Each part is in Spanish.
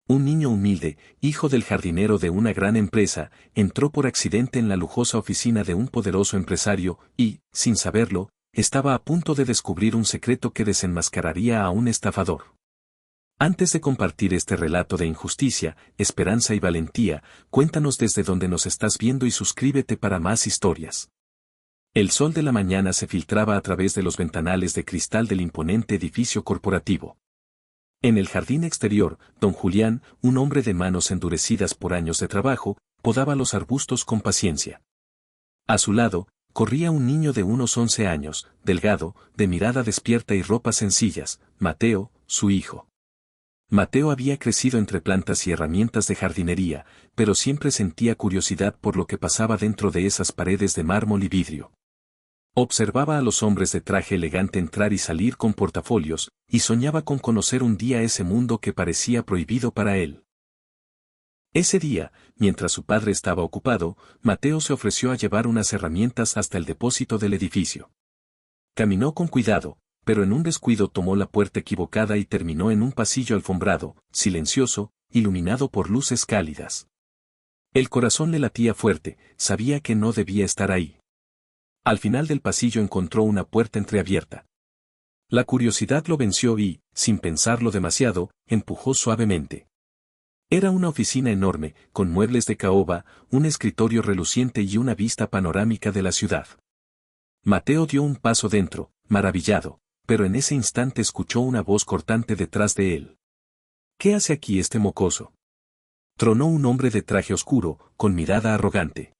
Un niño humilde, hijo del jardinero de una gran empresa, entró por accidente en la lujosa oficina de un poderoso empresario y, sin saberlo, estaba a punto de descubrir un secreto que desenmascararía a un estafador. Antes de compartir este relato de injusticia, esperanza y valentía, cuéntanos desde dónde nos estás viendo y suscríbete para más historias. El sol de la mañana se filtraba a través de los ventanales de cristal del imponente edificio corporativo. En el jardín exterior, don Julián, un hombre de manos endurecidas por años de trabajo, podaba los arbustos con paciencia. A su lado, corría un niño de unos 11 años, delgado, de mirada despierta y ropas sencillas, Mateo, su hijo. Mateo había crecido entre plantas y herramientas de jardinería, pero siempre sentía curiosidad por lo que pasaba dentro de esas paredes de mármol y vidrio. Observaba a los hombres de traje elegante entrar y salir con portafolios, y soñaba con conocer un día ese mundo que parecía prohibido para él. Ese día, mientras su padre estaba ocupado, Mateo se ofreció a llevar unas herramientas hasta el depósito del edificio. Caminó con cuidado, pero en un descuido tomó la puerta equivocada y terminó en un pasillo alfombrado, silencioso, iluminado por luces cálidas. El corazón le latía fuerte, sabía que no debía estar ahí. Al final del pasillo encontró una puerta entreabierta. La curiosidad lo venció y, sin pensarlo demasiado, empujó suavemente. Era una oficina enorme, con muebles de caoba, un escritorio reluciente y una vista panorámica de la ciudad. Mateo dio un paso dentro, maravillado, pero en ese instante escuchó una voz cortante detrás de él. ¿Qué hace aquí este mocoso?, tronó un hombre de traje oscuro, con mirada arrogante.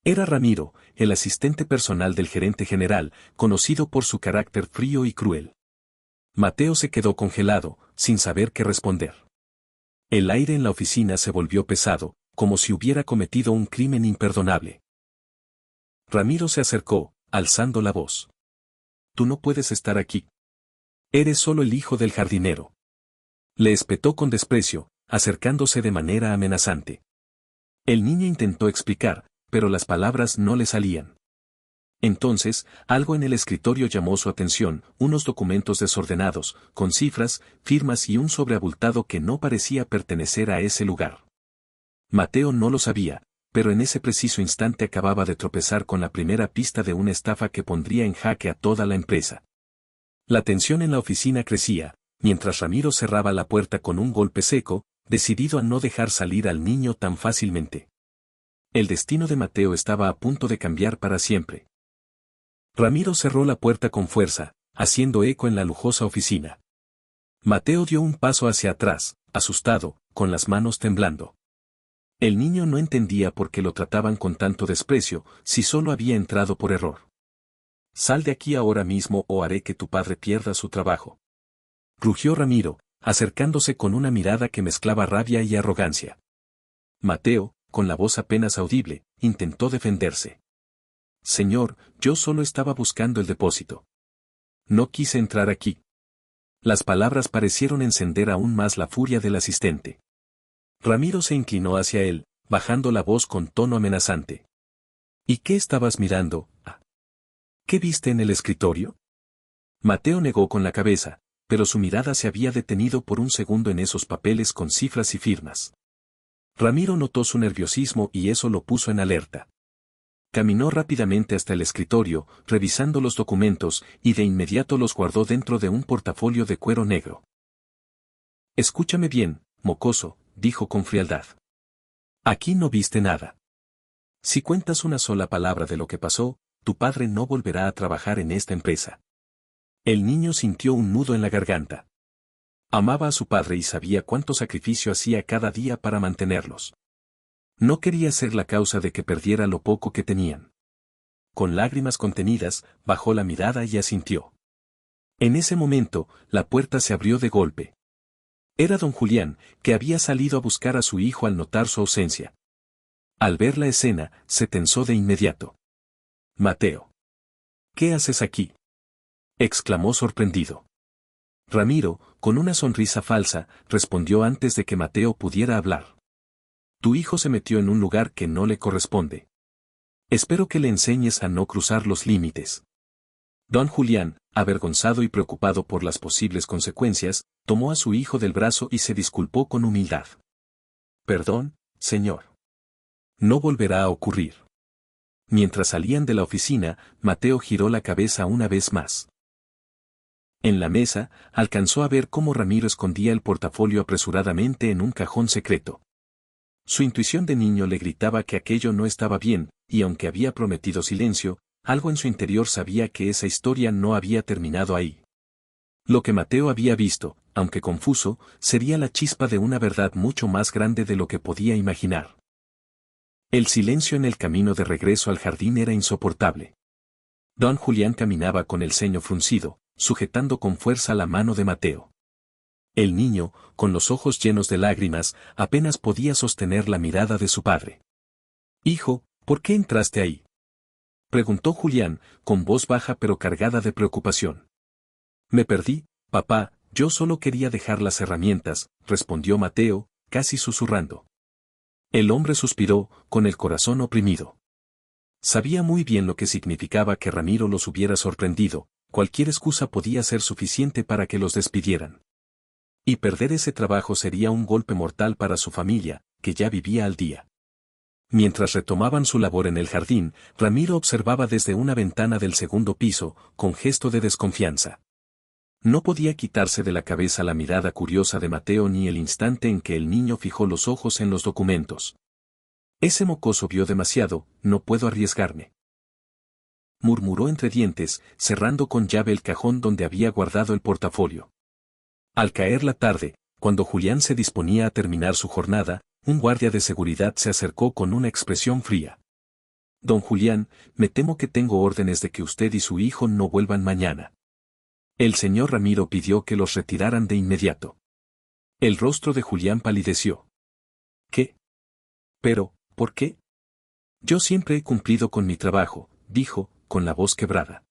Era Ramiro, el asistente personal del gerente general, conocido por su carácter frío y cruel. Mateo se quedó congelado, sin saber qué responder. El aire en la oficina se volvió pesado, como si hubiera cometido un crimen imperdonable. Ramiro se acercó, alzando la voz. «Tú no puedes estar aquí. Eres solo el hijo del jardinero». Le espetó con desprecio, acercándose de manera amenazante. El niño intentó explicar, pero las palabras no le salían. Entonces, algo en el escritorio llamó su atención, unos documentos desordenados, con cifras, firmas y un sobreabultado que no parecía pertenecer a ese lugar. Mateo no lo sabía, pero en ese preciso instante acababa de tropezar con la primera pista de una estafa que pondría en jaque a toda la empresa. La tensión en la oficina crecía, mientras Ramiro cerraba la puerta con un golpe seco, decidido a no dejar salir al niño tan fácilmente. El destino de Mateo estaba a punto de cambiar para siempre. Ramiro cerró la puerta con fuerza, haciendo eco en la lujosa oficina. Mateo dio un paso hacia atrás, asustado, con las manos temblando. El niño no entendía por qué lo trataban con tanto desprecio, si solo había entrado por error. «Sal de aquí ahora mismo o haré que tu padre pierda su trabajo», rugió Ramiro, acercándose con una mirada que mezclaba rabia y arrogancia. Mateo, con la voz apenas audible, intentó defenderse. «Señor, yo solo estaba buscando el depósito. No quise entrar aquí». Las palabras parecieron encender aún más la furia del asistente. Ramiro se inclinó hacia él, bajando la voz con tono amenazante. «¿Y qué estabas mirando? ¿Qué viste en el escritorio?». Mateo negó con la cabeza, pero su mirada se había detenido por un segundo en esos papeles con cifras y firmas. Ramiro notó su nerviosismo y eso lo puso en alerta. Caminó rápidamente hasta el escritorio, revisando los documentos, y de inmediato los guardó dentro de un portafolio de cuero negro. «Escúchame bien, mocoso», dijo con frialdad. «Aquí no viste nada. Si cuentas una sola palabra de lo que pasó, tu padre no volverá a trabajar en esta empresa». El niño sintió un nudo en la garganta. Amaba a su padre y sabía cuánto sacrificio hacía cada día para mantenerlos. No quería ser la causa de que perdiera lo poco que tenían. Con lágrimas contenidas, bajó la mirada y asintió. En ese momento, la puerta se abrió de golpe. Era don Julián, que había salido a buscar a su hijo al notar su ausencia. Al ver la escena, se tensó de inmediato. «Mateo. ¿Qué haces aquí?», exclamó sorprendido. Ramiro, con una sonrisa falsa, respondió antes de que Mateo pudiera hablar. «Tu hijo se metió en un lugar que no le corresponde. Espero que le enseñes a no cruzar los límites». Don Julián, avergonzado y preocupado por las posibles consecuencias, tomó a su hijo del brazo y se disculpó con humildad. Perdón, señor. No volverá a ocurrir. Mientras salían de la oficina, Mateo giró la cabeza una vez más. En la mesa, alcanzó a ver cómo Ramiro escondía el portafolio apresuradamente en un cajón secreto. Su intuición de niño le gritaba que aquello no estaba bien, y aunque había prometido silencio, algo en su interior sabía que esa historia no había terminado ahí. Lo que Mateo había visto, aunque confuso, sería la chispa de una verdad mucho más grande de lo que podía imaginar. El silencio en el camino de regreso al jardín era insoportable. Don Julián caminaba con el ceño fruncido, sujetando con fuerza la mano de Mateo. El niño, con los ojos llenos de lágrimas, apenas podía sostener la mirada de su padre. «Hijo, ¿por qué entraste ahí?», preguntó Julián, con voz baja pero cargada de preocupación. «Me perdí, papá, yo solo quería dejar las herramientas», respondió Mateo, casi susurrando. El hombre suspiró, con el corazón oprimido. Sabía muy bien lo que significaba que Ramiro los hubiera sorprendido, cualquier excusa podía ser suficiente para que los despidieran. Y perder ese trabajo sería un golpe mortal para su familia, que ya vivía al día. Mientras retomaban su labor en el jardín, Ramiro observaba desde una ventana del segundo piso, con gesto de desconfianza. No podía quitarse de la cabeza la mirada curiosa de Mateo ni el instante en que el niño fijó los ojos en los documentos. «Ese mocoso vio demasiado, no puedo arriesgarme», murmuró entre dientes, cerrando con llave el cajón donde había guardado el portafolio. Al caer la tarde, cuando Julián se disponía a terminar su jornada, un guardia de seguridad se acercó con una expresión fría. «Don Julián, me temo que tengo órdenes de que usted y su hijo no vuelvan mañana». El señor Ramiro pidió que los retiraran de inmediato. El rostro de Julián palideció. «¿Qué? Pero, ¿por qué?». «Yo siempre he cumplido con mi trabajo», dijo, con la voz quebrada.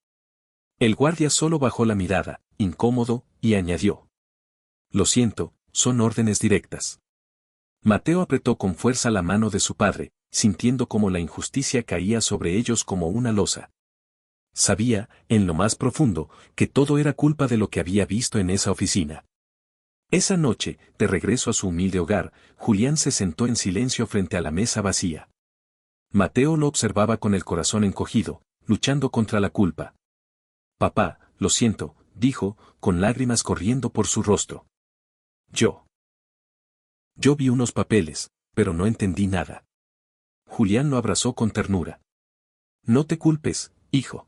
El guardia solo bajó la mirada, incómodo, y añadió: «Lo siento, son órdenes directas». Mateo apretó con fuerza la mano de su padre, sintiendo como la injusticia caía sobre ellos como una losa. Sabía, en lo más profundo, que todo era culpa de lo que había visto en esa oficina. Esa noche, de regreso a su humilde hogar, Julián se sentó en silencio frente a la mesa vacía. Mateo lo observaba con el corazón encogido, luchando contra la culpa. «Papá, lo siento», dijo, con lágrimas corriendo por su rostro. Yo vi unos papeles, pero no entendí nada». Julián lo abrazó con ternura. «No te culpes, hijo.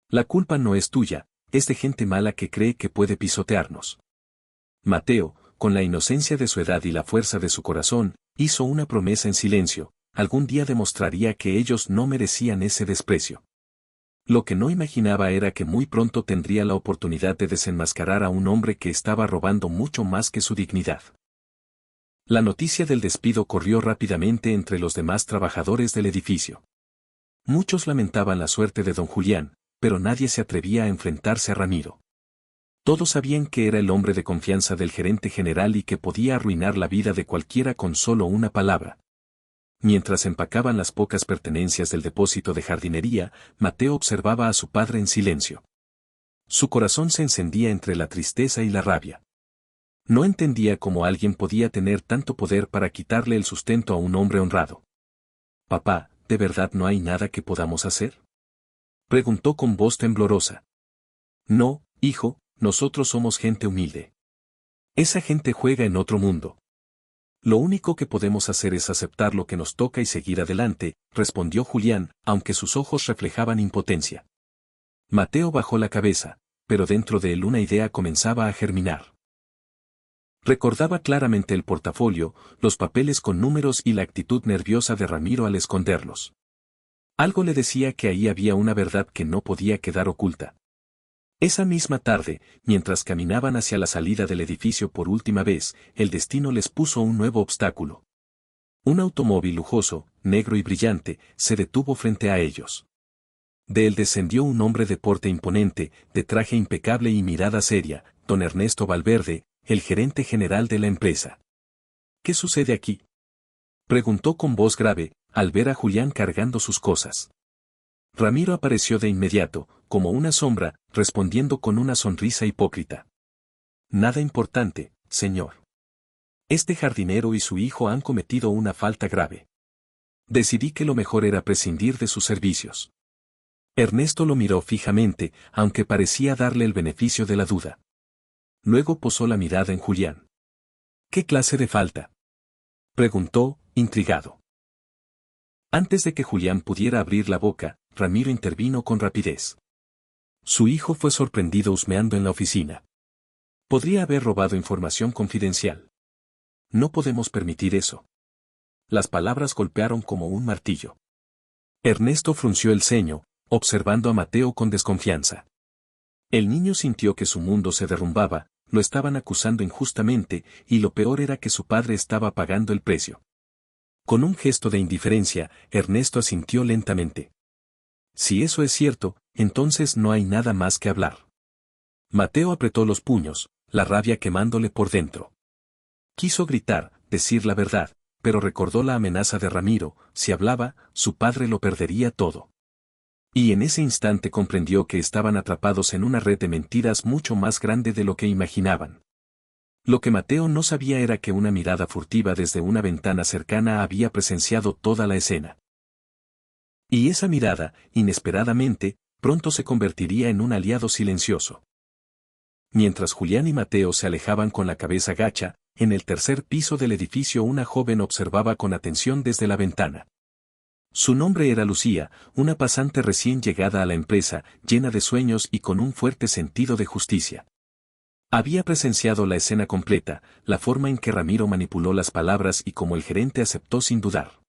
La culpa no es tuya, es de gente mala que cree que puede pisotearnos». Mateo, con la inocencia de su edad y la fuerza de su corazón, hizo una promesa en silencio: algún día demostraría que ellos no merecían ese desprecio. Lo que no imaginaba era que muy pronto tendría la oportunidad de desenmascarar a un hombre que estaba robando mucho más que su dignidad. La noticia del despido corrió rápidamente entre los demás trabajadores del edificio. Muchos lamentaban la suerte de don Julián, pero nadie se atrevía a enfrentarse a Ramiro. Todos sabían que era el hombre de confianza del gerente general y que podía arruinar la vida de cualquiera con solo una palabra. Mientras empacaban las pocas pertenencias del depósito de jardinería, Mateo observaba a su padre en silencio. Su corazón se encendía entre la tristeza y la rabia. No entendía cómo alguien podía tener tanto poder para quitarle el sustento a un hombre honrado. «Papá, ¿de verdad no hay nada que podamos hacer?», preguntó con voz temblorosa. «No, hijo, nosotros somos gente humilde. Esa gente juega en otro mundo. Lo único que podemos hacer es aceptar lo que nos toca y seguir adelante», respondió Julián, aunque sus ojos reflejaban impotencia. Mateo bajó la cabeza, pero dentro de él una idea comenzaba a germinar. Recordaba claramente el portafolio, los papeles con números y la actitud nerviosa de Ramiro al esconderlos. Algo le decía que ahí había una verdad que no podía quedar oculta. Esa misma tarde, mientras caminaban hacia la salida del edificio por última vez, el destino les puso un nuevo obstáculo. Un automóvil lujoso, negro y brillante, se detuvo frente a ellos. De él descendió un hombre de porte imponente, de traje impecable y mirada seria, don Ernesto Valverde, el gerente general de la empresa. «¿Qué sucede aquí?», preguntó con voz grave, al ver a Julián cargando sus cosas. Ramiro apareció de inmediato, como una sombra, respondiendo con una sonrisa hipócrita. Nada importante, señor. Este jardinero y su hijo han cometido una falta grave. Decidí que lo mejor era prescindir de sus servicios. Ernesto lo miró fijamente, aunque parecía darle el beneficio de la duda. Luego posó la mirada en Julián. ¿Qué clase de falta?, preguntó, intrigado. Antes de que Julián pudiera abrir la boca, Ramiro intervino con rapidez. Su hijo fue sorprendido husmeando en la oficina. Podría haber robado información confidencial. No podemos permitir eso. Las palabras golpearon como un martillo. Ernesto frunció el ceño, observando a Mateo con desconfianza. El niño sintió que su mundo se derrumbaba, lo estaban acusando injustamente, y lo peor era que su padre estaba pagando el precio. Con un gesto de indiferencia, Ernesto asintió lentamente. Si eso es cierto, entonces no hay nada más que hablar. Mateo apretó los puños, la rabia quemándole por dentro. Quiso gritar, decir la verdad, pero recordó la amenaza de Ramiro: si hablaba, su padre lo perdería todo. Y en ese instante comprendió que estaban atrapados en una red de mentiras mucho más grande de lo que imaginaban. Lo que Mateo no sabía era que una mirada furtiva desde una ventana cercana había presenciado toda la escena. Y esa mirada, inesperadamente, pronto se convertiría en un aliado silencioso. Mientras Julián y Mateo se alejaban con la cabeza gacha, en el tercer piso del edificio una joven observaba con atención desde la ventana. Su nombre era Lucía, una pasante recién llegada a la empresa, llena de sueños y con un fuerte sentido de justicia. Había presenciado la escena completa, la forma en que Ramiro manipuló las palabras y cómo el gerente aceptó sin dudar.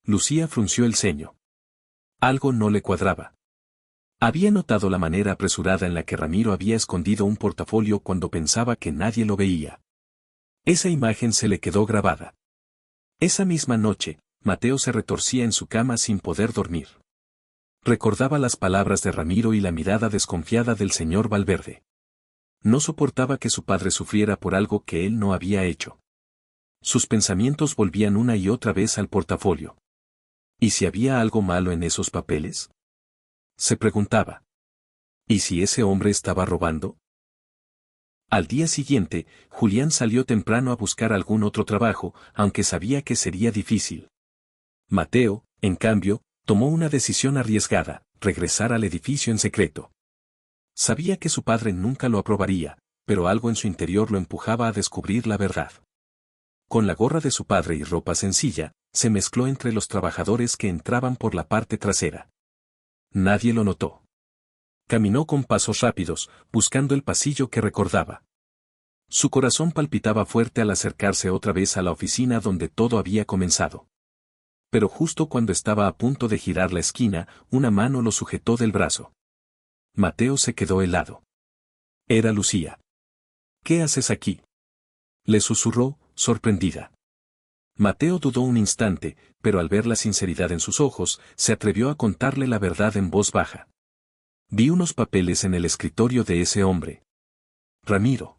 Lucía frunció el ceño. Algo no le cuadraba. Había notado la manera apresurada en la que Ramiro había escondido un portafolio cuando pensaba que nadie lo veía. Esa imagen se le quedó grabada. Esa misma noche, Mateo se retorcía en su cama sin poder dormir. Recordaba las palabras de Ramiro y la mirada desconfiada del señor Valverde. No soportaba que su padre sufriera por algo que él no había hecho. Sus pensamientos volvían una y otra vez al portafolio. ¿Y si había algo malo en esos papeles?, se preguntaba. ¿Y si ese hombre estaba robando? Al día siguiente, Julián salió temprano a buscar algún otro trabajo, aunque sabía que sería difícil. Mateo, en cambio, tomó una decisión arriesgada: regresar al edificio en secreto. Sabía que su padre nunca lo aprobaría, pero algo en su interior lo empujaba a descubrir la verdad. Con la gorra de su padre y ropa sencilla, se mezcló entre los trabajadores que entraban por la parte trasera. Nadie lo notó. Caminó con pasos rápidos, buscando el pasillo que recordaba. Su corazón palpitaba fuerte al acercarse otra vez a la oficina donde todo había comenzado. Pero justo cuando estaba a punto de girar la esquina, una mano lo sujetó del brazo. Mateo se quedó helado. Era Lucía. ¿Qué haces aquí?, le susurró, sorprendida. Mateo dudó un instante, pero al ver la sinceridad en sus ojos, se atrevió a contarle la verdad en voz baja. Vi unos papeles en el escritorio de ese hombre, Ramiro.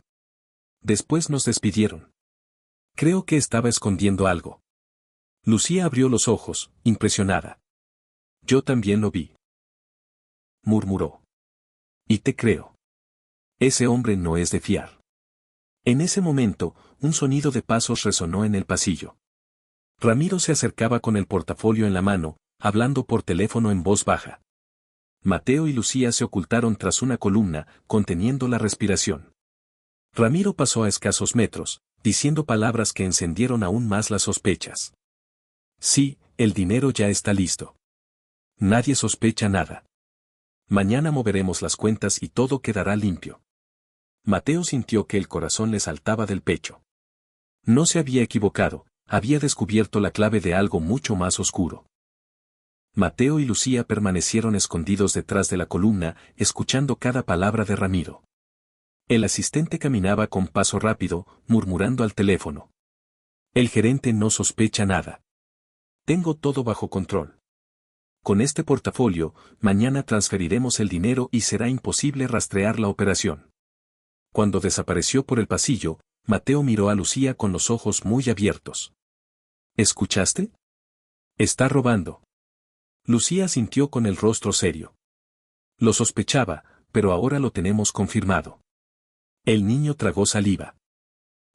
Después nos despidieron. Creo que estaba escondiendo algo. Lucía abrió los ojos, impresionada. Yo también lo vi, murmuró. Y te creo. Ese hombre no es de fiar. En ese momento, un sonido de pasos resonó en el pasillo. Ramiro se acercaba con el portafolio en la mano, hablando por teléfono en voz baja. Mateo y Lucía se ocultaron tras una columna, conteniendo la respiración. Ramiro pasó a escasos metros, diciendo palabras que encendieron aún más las sospechas. Sí, el dinero ya está listo. Nadie sospecha nada. Mañana moveremos las cuentas y todo quedará limpio. Mateo sintió que el corazón le saltaba del pecho. No se había equivocado, había descubierto la clave de algo mucho más oscuro. Mateo y Lucía permanecieron escondidos detrás de la columna, escuchando cada palabra de Ramiro. El asistente caminaba con paso rápido, murmurando al teléfono. El gerente no sospecha nada. Tengo todo bajo control. Con este portafolio, mañana transferiremos el dinero y será imposible rastrear la operación. Cuando desapareció por el pasillo, Mateo miró a Lucía con los ojos muy abiertos. ¿Escuchaste? Está robando. Lucía asintió con el rostro serio. Lo sospechaba, pero ahora lo tenemos confirmado. El niño tragó saliva.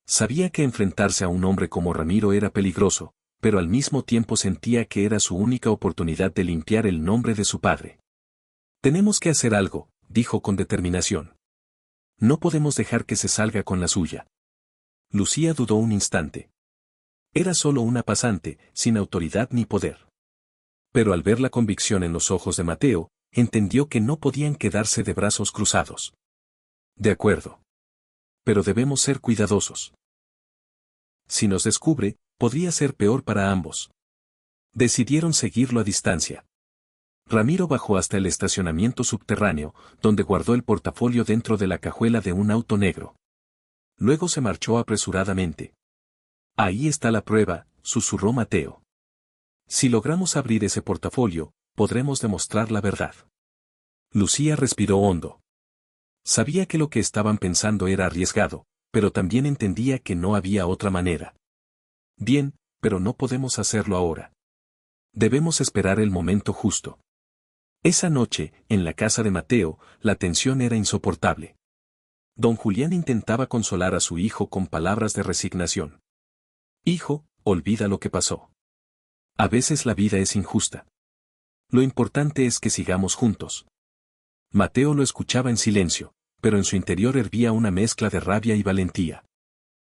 Sabía que enfrentarse a un hombre como Ramiro era peligroso, pero al mismo tiempo sentía que era su única oportunidad de limpiar el nombre de su padre. Tenemos que hacer algo, dijo con determinación. No podemos dejar que se salga con la suya. Lucía dudó un instante. Era solo una pasante, sin autoridad ni poder. Pero al ver la convicción en los ojos de Mateo, entendió que no podían quedarse de brazos cruzados. De acuerdo. Pero debemos ser cuidadosos. Si nos descubre, podría ser peor para ambos. Decidieron seguirlo a distancia. Ramiro bajó hasta el estacionamiento subterráneo, donde guardó el portafolio dentro de la cajuela de un auto negro. Luego se marchó apresuradamente. Ahí está la prueba, susurró Mateo. Si logramos abrir ese portafolio, podremos demostrar la verdad. Lucía respiró hondo. Sabía que lo que estaban pensando era arriesgado, pero también entendía que no había otra manera. Bien, pero no podemos hacerlo ahora. Debemos esperar el momento justo. Esa noche, en la casa de Mateo, la tensión era insoportable. Don Julián intentaba consolar a su hijo con palabras de resignación. Hijo, olvida lo que pasó. A veces la vida es injusta. Lo importante es que sigamos juntos. Mateo lo escuchaba en silencio, pero en su interior hervía una mezcla de rabia y valentía.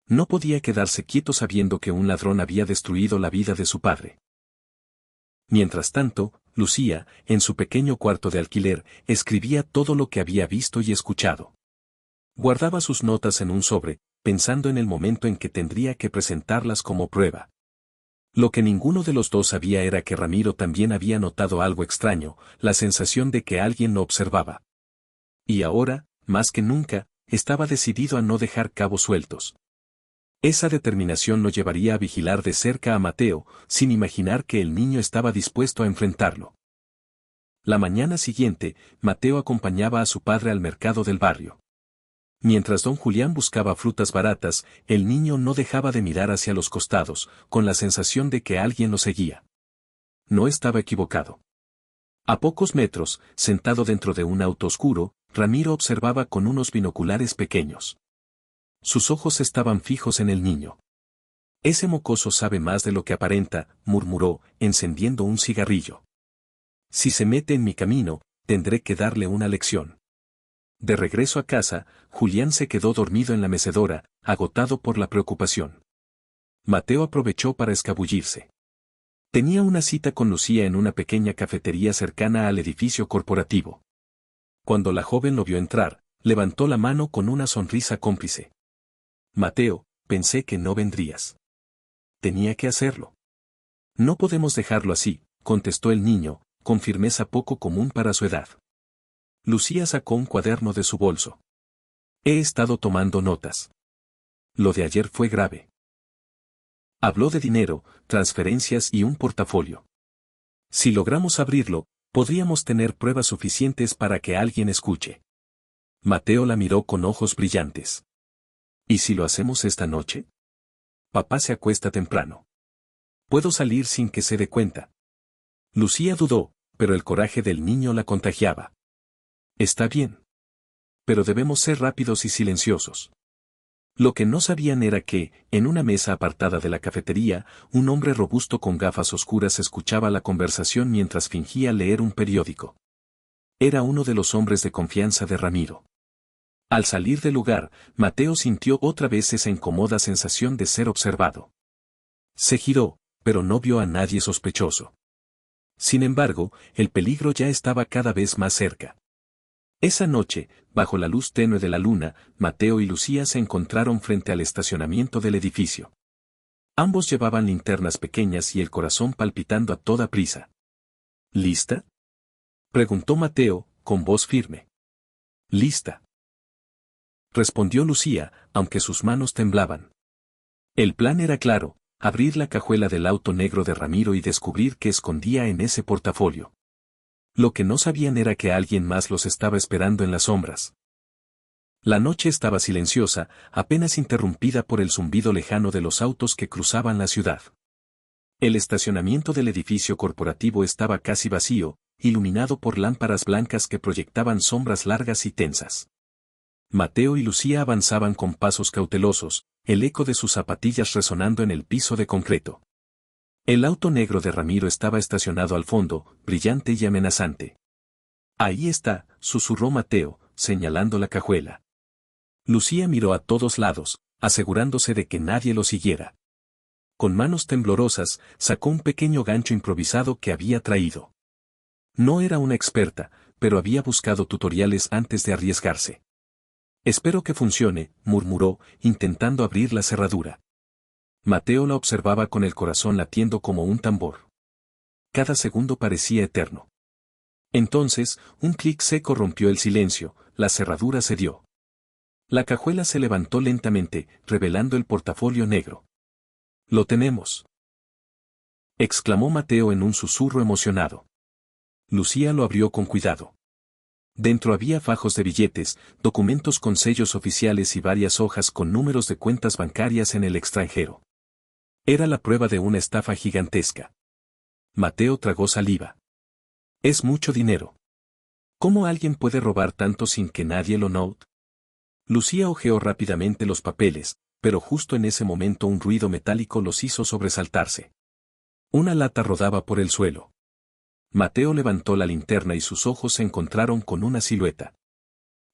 No podía quedarse quieto sabiendo que un ladrón había destruido la vida de su padre. Mientras tanto, Lucía, en su pequeño cuarto de alquiler, escribía todo lo que había visto y escuchado. Guardaba sus notas en un sobre, pensando en el momento en que tendría que presentarlas como prueba. Lo que ninguno de los dos sabía era que Ramiro también había notado algo extraño, la sensación de que alguien lo observaba. Y ahora, más que nunca, estaba decidido a no dejar cabos sueltos. Esa determinación lo llevaría a vigilar de cerca a Mateo, sin imaginar que el niño estaba dispuesto a enfrentarlo. La mañana siguiente, Mateo acompañaba a su padre al mercado del barrio. Mientras don Julián buscaba frutas baratas, el niño no dejaba de mirar hacia los costados, con la sensación de que alguien lo seguía. No estaba equivocado. A pocos metros, sentado dentro de un auto oscuro, Ramiro observaba con unos binoculares pequeños. Sus ojos estaban fijos en el niño. Ese mocoso sabe más de lo que aparenta, murmuró, encendiendo un cigarrillo. Si se mete en mi camino, tendré que darle una lección. De regreso a casa, Julián se quedó dormido en la mecedora, agotado por la preocupación. Mateo aprovechó para escabullirse. Tenía una cita con Lucía en una pequeña cafetería cercana al edificio corporativo. Cuando la joven lo vio entrar, levantó la mano con una sonrisa cómplice. Mateo, pensé que no vendrías. Tenía que hacerlo. No podemos dejarlo así, contestó el niño, con firmeza poco común para su edad. Lucía sacó un cuaderno de su bolso. He estado tomando notas. Lo de ayer fue grave. Habló de dinero, transferencias y un portafolio. Si logramos abrirlo, podríamos tener pruebas suficientes para que alguien escuche. Mateo la miró con ojos brillantes. ¿Y si lo hacemos esta noche? Papá se acuesta temprano. Puedo salir sin que se dé cuenta. Lucía dudó, pero el coraje del niño la contagiaba. Está bien. Pero debemos ser rápidos y silenciosos. Lo que no sabían era que, en una mesa apartada de la cafetería, un hombre robusto con gafas oscuras escuchaba la conversación mientras fingía leer un periódico. Era uno de los hombres de confianza de Ramiro. Al salir del lugar, Mateo sintió otra vez esa incómoda sensación de ser observado. Se giró, pero no vio a nadie sospechoso. Sin embargo, el peligro ya estaba cada vez más cerca. Esa noche, bajo la luz tenue de la luna, Mateo y Lucía se encontraron frente al estacionamiento del edificio. Ambos llevaban linternas pequeñas y el corazón palpitando a toda prisa. ¿Lista?, preguntó Mateo, con voz firme. Lista, respondió Lucía, aunque sus manos temblaban. El plan era claro, abrir la cajuela del auto negro de Ramiro y descubrir qué escondía en ese portafolio. Lo que no sabían era que alguien más los estaba esperando en las sombras. La noche estaba silenciosa, apenas interrumpida por el zumbido lejano de los autos que cruzaban la ciudad. El estacionamiento del edificio corporativo estaba casi vacío, iluminado por lámparas blancas que proyectaban sombras largas y tensas. Mateo y Lucía avanzaban con pasos cautelosos, el eco de sus zapatillas resonando en el piso de concreto. El auto negro de Ramiro estaba estacionado al fondo, brillante y amenazante. Ahí está, susurró Mateo, señalando la cajuela. Lucía miró a todos lados, asegurándose de que nadie lo siguiera. Con manos temblorosas, sacó un pequeño gancho improvisado que había traído. No era una experta, pero había buscado tutoriales antes de arriesgarse. Espero que funcione, murmuró, intentando abrir la cerradura. Mateo la observaba con el corazón latiendo como un tambor. Cada segundo parecía eterno. Entonces, un clic seco rompió el silencio, la cerradura cedió. La cajuela se levantó lentamente, revelando el portafolio negro. «¡Lo tenemos!», exclamó Mateo en un susurro emocionado. Lucía lo abrió con cuidado. Dentro había fajos de billetes, documentos con sellos oficiales y varias hojas con números de cuentas bancarias en el extranjero. Era la prueba de una estafa gigantesca. Mateo tragó saliva. Es mucho dinero. ¿Cómo alguien puede robar tanto sin que nadie lo note? Lucía hojeó rápidamente los papeles, pero justo en ese momento un ruido metálico los hizo sobresaltarse. Una lata rodaba por el suelo. Mateo levantó la linterna y sus ojos se encontraron con una silueta.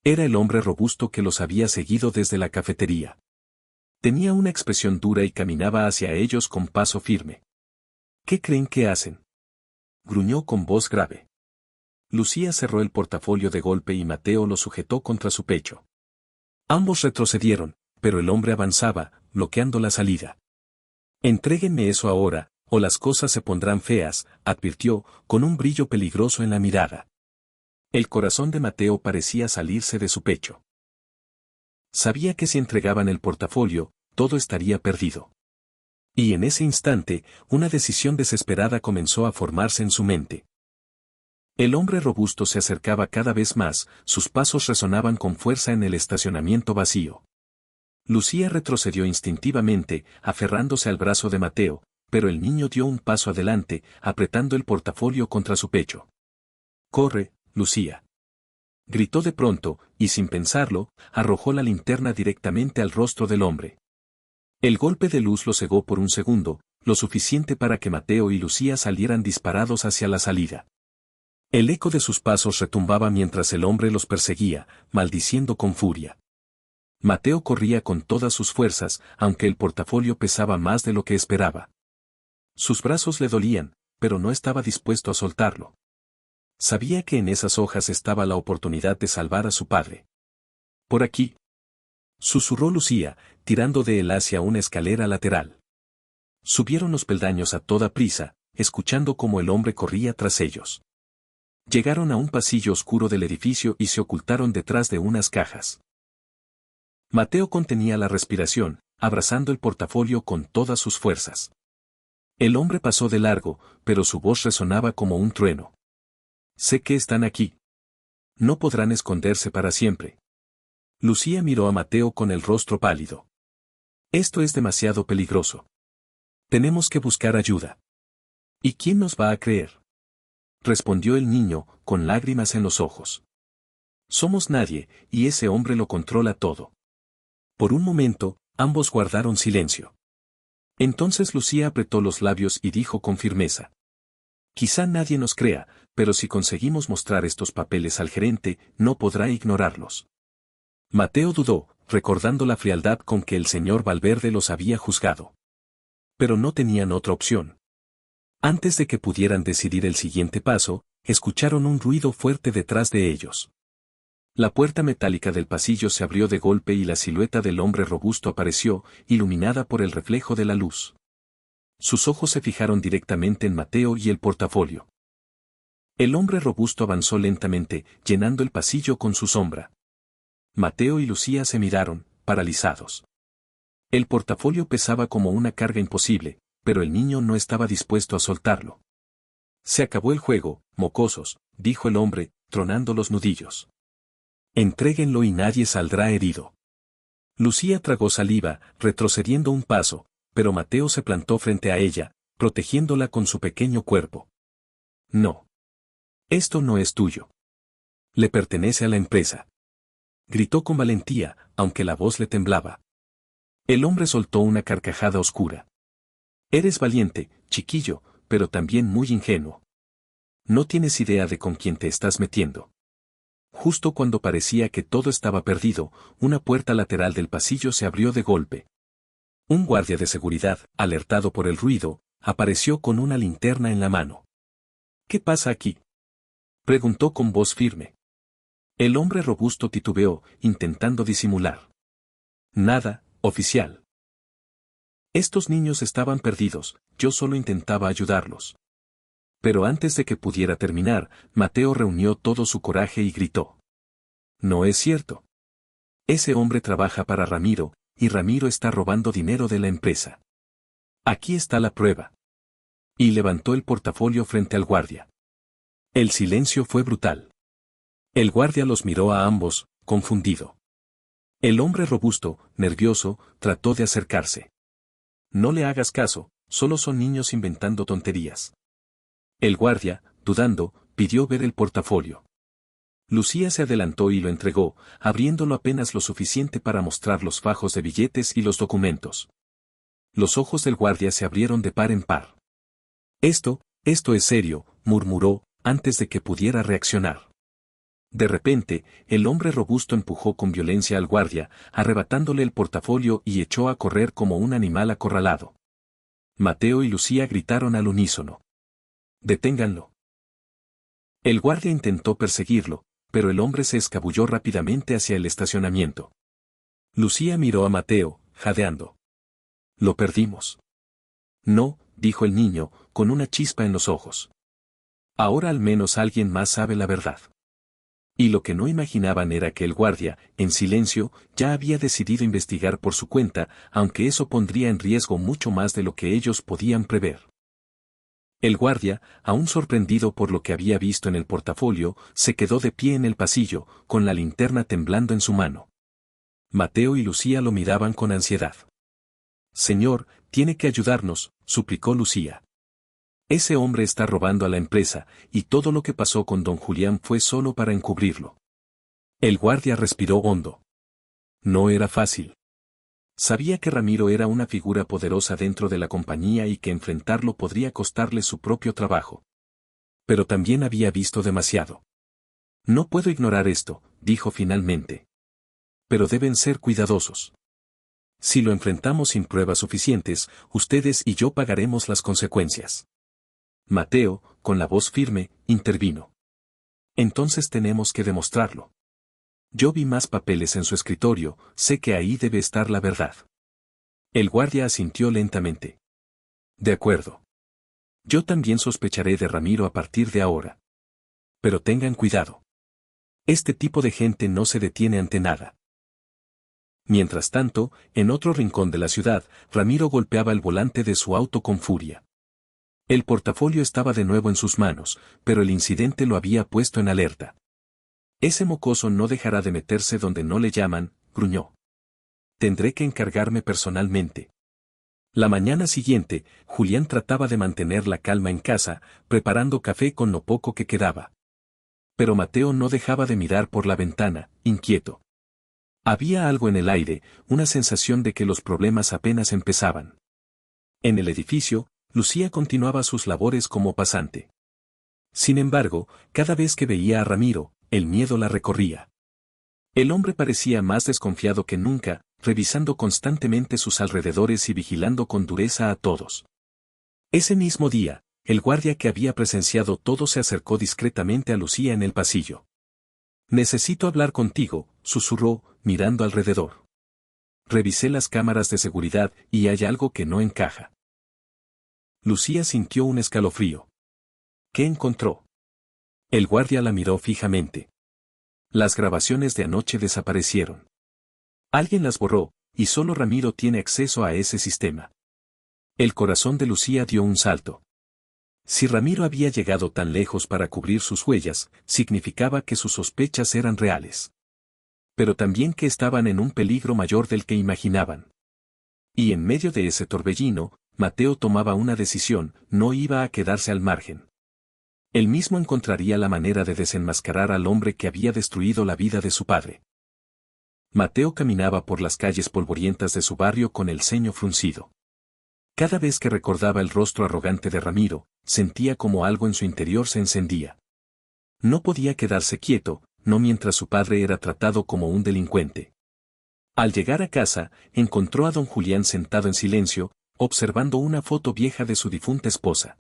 Era el hombre robusto que los había seguido desde la cafetería. Tenía una expresión dura y caminaba hacia ellos con paso firme. ¿Qué creen que hacen?, gruñó con voz grave. Lucía cerró el portafolio de golpe y Mateo lo sujetó contra su pecho. Ambos retrocedieron, pero el hombre avanzaba, bloqueando la salida. «Entréguenme eso ahora, o las cosas se pondrán feas», advirtió, con un brillo peligroso en la mirada. El corazón de Mateo parecía salirse de su pecho. Sabía que si entregaban el portafolio, todo estaría perdido. Y en ese instante, una decisión desesperada comenzó a formarse en su mente. El hombre robusto se acercaba cada vez más, sus pasos resonaban con fuerza en el estacionamiento vacío. Lucía retrocedió instintivamente, aferrándose al brazo de Mateo, pero el niño dio un paso adelante, apretando el portafolio contra su pecho. «¡Corre, Lucía!», gritó de pronto, y sin pensarlo, arrojó la linterna directamente al rostro del hombre. El golpe de luz lo cegó por un segundo, lo suficiente para que Mateo y Lucía salieran disparados hacia la salida. El eco de sus pasos retumbaba mientras el hombre los perseguía, maldiciendo con furia. Mateo corría con todas sus fuerzas, aunque el portafolio pesaba más de lo que esperaba. Sus brazos le dolían, pero no estaba dispuesto a soltarlo. Sabía que en esas hojas estaba la oportunidad de salvar a su padre. «Por aquí», susurró Lucía, tirando de él hacia una escalera lateral. Subieron los peldaños a toda prisa, escuchando cómo el hombre corría tras ellos. Llegaron a un pasillo oscuro del edificio y se ocultaron detrás de unas cajas. Mateo contenía la respiración, abrazando el portafolio con todas sus fuerzas. El hombre pasó de largo, pero su voz resonaba como un trueno. «Sé que están aquí. No podrán esconderse para siempre». Lucía miró a Mateo con el rostro pálido. «Esto es demasiado peligroso. Tenemos que buscar ayuda». «¿Y quién nos va a creer?», respondió el niño, con lágrimas en los ojos. «Somos nadie, y ese hombre lo controla todo». Por un momento, ambos guardaron silencio. Entonces Lucía apretó los labios y dijo con firmeza: «Quizá nadie nos crea, pero si conseguimos mostrar estos papeles al gerente, no podrá ignorarlos». Mateo dudó, recordando la frialdad con que el señor Valverde los había juzgado. Pero no tenían otra opción. Antes de que pudieran decidir el siguiente paso, escucharon un ruido fuerte detrás de ellos. La puerta metálica del pasillo se abrió de golpe y la silueta del hombre robusto apareció, iluminada por el reflejo de la luz. Sus ojos se fijaron directamente en Mateo y el portafolio. El hombre robusto avanzó lentamente, llenando el pasillo con su sombra. Mateo y Lucía se miraron, paralizados. El portafolio pesaba como una carga imposible, pero el niño no estaba dispuesto a soltarlo. «Se acabó el juego, mocosos», dijo el hombre, tronando los nudillos. «Entréguenlo y nadie saldrá herido». Lucía tragó saliva, retrocediendo un paso, pero Mateo se plantó frente a ella, protegiéndola con su pequeño cuerpo. No. Esto no es tuyo. Le pertenece a la empresa. Gritó con valentía, aunque la voz le temblaba. El hombre soltó una carcajada oscura. Eres valiente, chiquillo, pero también muy ingenuo. No tienes idea de con quién te estás metiendo. Justo cuando parecía que todo estaba perdido, una puerta lateral del pasillo se abrió de golpe. Un guardia de seguridad, alertado por el ruido, apareció con una linterna en la mano. ¿Qué pasa aquí?, preguntó con voz firme. El hombre robusto titubeó, intentando disimular. Nada, oficial. Estos niños estaban perdidos, yo solo intentaba ayudarlos. Pero antes de que pudiera terminar, Mateo reunió todo su coraje y gritó. No es cierto. Ese hombre trabaja para Ramiro, y Ramiro está robando dinero de la empresa. Aquí está la prueba. Y levantó el portafolio frente al guardia. El silencio fue brutal. El guardia los miró a ambos, confundido. El hombre robusto, nervioso, trató de acercarse. No le hagas caso, solo son niños inventando tonterías. El guardia, dudando, pidió ver el portafolio. Lucía se adelantó y lo entregó, abriéndolo apenas lo suficiente para mostrar los fajos de billetes y los documentos. Los ojos del guardia se abrieron de par en par. Esto es serio, murmuró, antes de que pudiera reaccionar. De repente, el hombre robusto empujó con violencia al guardia, arrebatándole el portafolio y echó a correr como un animal acorralado. Mateo y Lucía gritaron al unísono. ¡Deténganlo! El guardia intentó perseguirlo, pero el hombre se escabulló rápidamente hacia el estacionamiento. Lucía miró a Mateo, jadeando. Lo perdimos. No, dijo el niño, con una chispa en los ojos. Ahora al menos alguien más sabe la verdad. Y lo que no imaginaban era que el guardia, en silencio, ya había decidido investigar por su cuenta, aunque eso pondría en riesgo mucho más de lo que ellos podían prever. El guardia, aún sorprendido por lo que había visto en el portafolio, se quedó de pie en el pasillo, con la linterna temblando en su mano. Mateo y Lucía lo miraban con ansiedad. Señor, tiene que ayudarnos, suplicó Lucía. Ese hombre está robando a la empresa, y todo lo que pasó con don Julián fue solo para encubrirlo. El guardia respiró hondo. No era fácil. Sabía que Ramiro era una figura poderosa dentro de la compañía y que enfrentarlo podría costarle su propio trabajo. Pero también había visto demasiado. No puedo ignorar esto, dijo finalmente. Pero deben ser cuidadosos. Si lo enfrentamos sin pruebas suficientes, ustedes y yo pagaremos las consecuencias. Mateo, con la voz firme, intervino. Entonces tenemos que demostrarlo. Yo vi más papeles en su escritorio, sé que ahí debe estar la verdad. El guardia asintió lentamente. De acuerdo. Yo también sospecharé de Ramiro a partir de ahora. Pero tengan cuidado. Este tipo de gente no se detiene ante nada. Mientras tanto, en otro rincón de la ciudad, Ramiro golpeaba el volante de su auto con furia. El portafolio estaba de nuevo en sus manos, pero el incidente lo había puesto en alerta. Ese mocoso no dejará de meterse donde no le llaman, gruñó. Tendré que encargarme personalmente. La mañana siguiente, Julián trataba de mantener la calma en casa, preparando café con lo poco que quedaba. Pero Mateo no dejaba de mirar por la ventana, inquieto. Había algo en el aire, una sensación de que los problemas apenas empezaban. En el edificio, Lucía continuaba sus labores como pasante. Sin embargo, cada vez que veía a Ramiro, el miedo la recorría. El hombre parecía más desconfiado que nunca, revisando constantemente sus alrededores y vigilando con dureza a todos. Ese mismo día, el guardia que había presenciado todo se acercó discretamente a Lucía en el pasillo. Necesito hablar contigo, susurró, mirando alrededor. Revisé las cámaras de seguridad y hay algo que no encaja. Lucía sintió un escalofrío. ¿Qué encontró? El guardia la miró fijamente. Las grabaciones de anoche desaparecieron. Alguien las borró, y solo Ramiro tiene acceso a ese sistema. El corazón de Lucía dio un salto. Si Ramiro había llegado tan lejos para cubrir sus huellas, significaba que sus sospechas eran reales. Pero también que estaban en un peligro mayor del que imaginaban. Y en medio de ese torbellino, Mateo tomaba una decisión, no iba a quedarse al margen. Él mismo encontraría la manera de desenmascarar al hombre que había destruido la vida de su padre. Mateo caminaba por las calles polvorientas de su barrio con el ceño fruncido. Cada vez que recordaba el rostro arrogante de Ramiro, sentía como algo en su interior se encendía. No podía quedarse quieto, no mientras su padre era tratado como un delincuente. Al llegar a casa, encontró a don Julián sentado en silencio, observando una foto vieja de su difunta esposa.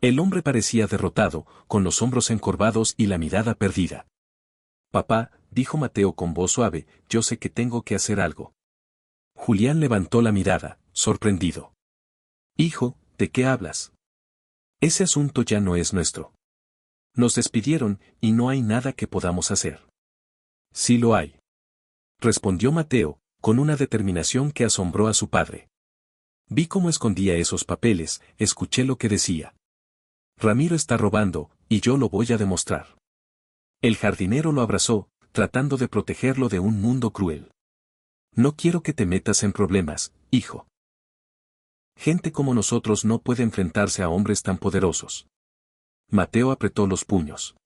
El hombre parecía derrotado, con los hombros encorvados y la mirada perdida. «Papá», dijo Mateo con voz suave, «yo sé que tengo que hacer algo». Julián levantó la mirada, sorprendido. «Hijo, ¿de qué hablas? Ese asunto ya no es nuestro. Nos despidieron, y no hay nada que podamos hacer». «Sí lo hay», respondió Mateo, con una determinación que asombró a su padre. «Vi cómo escondía esos papeles, escuché lo que decía. Ramiro está robando, y yo lo voy a demostrar». El jardinero lo abrazó, tratando de protegerlo de un mundo cruel. «No quiero que te metas en problemas, hijo. Gente como nosotros no puede enfrentarse a hombres tan poderosos». Mateo apretó los puños.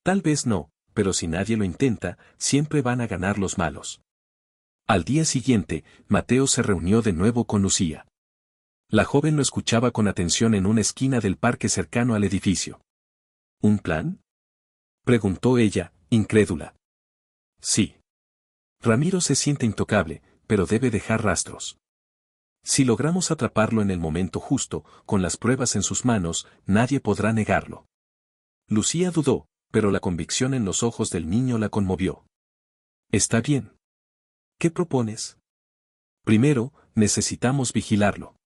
«Tal vez no, pero si nadie lo intenta, siempre van a ganar los malos». Al día siguiente, Mateo se reunió de nuevo con Lucía. La joven lo escuchaba con atención en una esquina del parque cercano al edificio. «¿Un plan?», preguntó ella, incrédula. «Sí. Ramiro se siente intocable, pero debe dejar rastros. Si logramos atraparlo en el momento justo, con las pruebas en sus manos, nadie podrá negarlo». Lucía dudó, pero la convicción en los ojos del niño la conmovió. «Está bien. ¿Qué propones?». «Primero, necesitamos vigilarlo.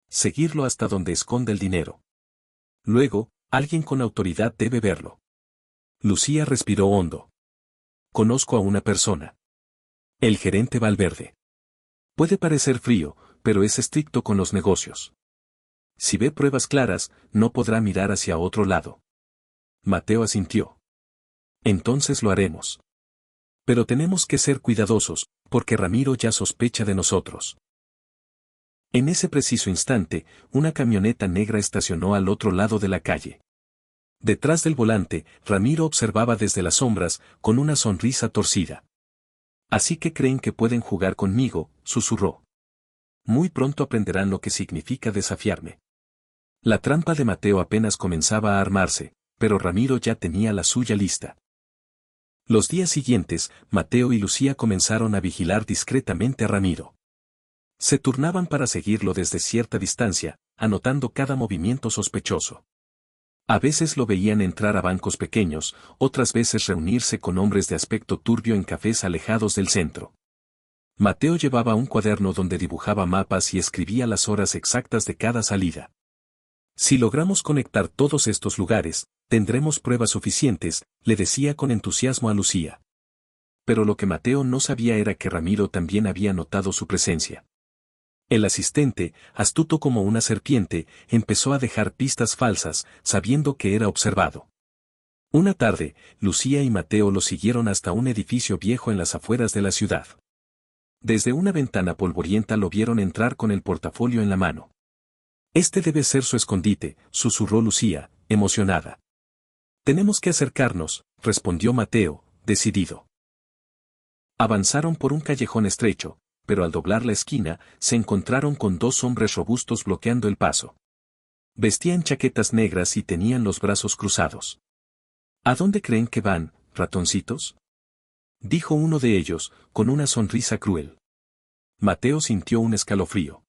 Seguirlo hasta donde esconde el dinero. Luego, alguien con autoridad debe verlo». Lucía respiró hondo. «Conozco a una persona. El gerente Valverde. Puede parecer frío, pero es estricto con los negocios. Si ve pruebas claras, no podrá mirar hacia otro lado». Mateo asintió. «Entonces lo haremos. Pero tenemos que ser cuidadosos, porque Ramiro ya sospecha de nosotros». En ese preciso instante, una camioneta negra estacionó al otro lado de la calle. Detrás del volante, Ramiro observaba desde las sombras, con una sonrisa torcida. «Así que creen que pueden jugar conmigo», susurró. «Muy pronto aprenderán lo que significa desafiarme». La trampa de Mateo apenas comenzaba a armarse, pero Ramiro ya tenía la suya lista. Los días siguientes, Mateo y Lucía comenzaron a vigilar discretamente a Ramiro. Se turnaban para seguirlo desde cierta distancia, anotando cada movimiento sospechoso. A veces lo veían entrar a bancos pequeños, otras veces reunirse con hombres de aspecto turbio en cafés alejados del centro. Mateo llevaba un cuaderno donde dibujaba mapas y escribía las horas exactas de cada salida. «Si logramos conectar todos estos lugares, tendremos pruebas suficientes», le decía con entusiasmo a Lucía. Pero lo que Mateo no sabía era que Ramiro también había notado su presencia. El asistente, astuto como una serpiente, empezó a dejar pistas falsas, sabiendo que era observado. Una tarde, Lucía y Mateo lo siguieron hasta un edificio viejo en las afueras de la ciudad. Desde una ventana polvorienta lo vieron entrar con el portafolio en la mano. «Este debe ser su escondite», susurró Lucía, emocionada. «Tenemos que acercarnos», respondió Mateo, decidido. Avanzaron por un callejón estrecho, pero al doblar la esquina, se encontraron con dos hombres robustos bloqueando el paso. Vestían chaquetas negras y tenían los brazos cruzados. «¿A dónde creen que van, ratoncitos?», dijo uno de ellos, con una sonrisa cruel. Mateo sintió un escalofrío.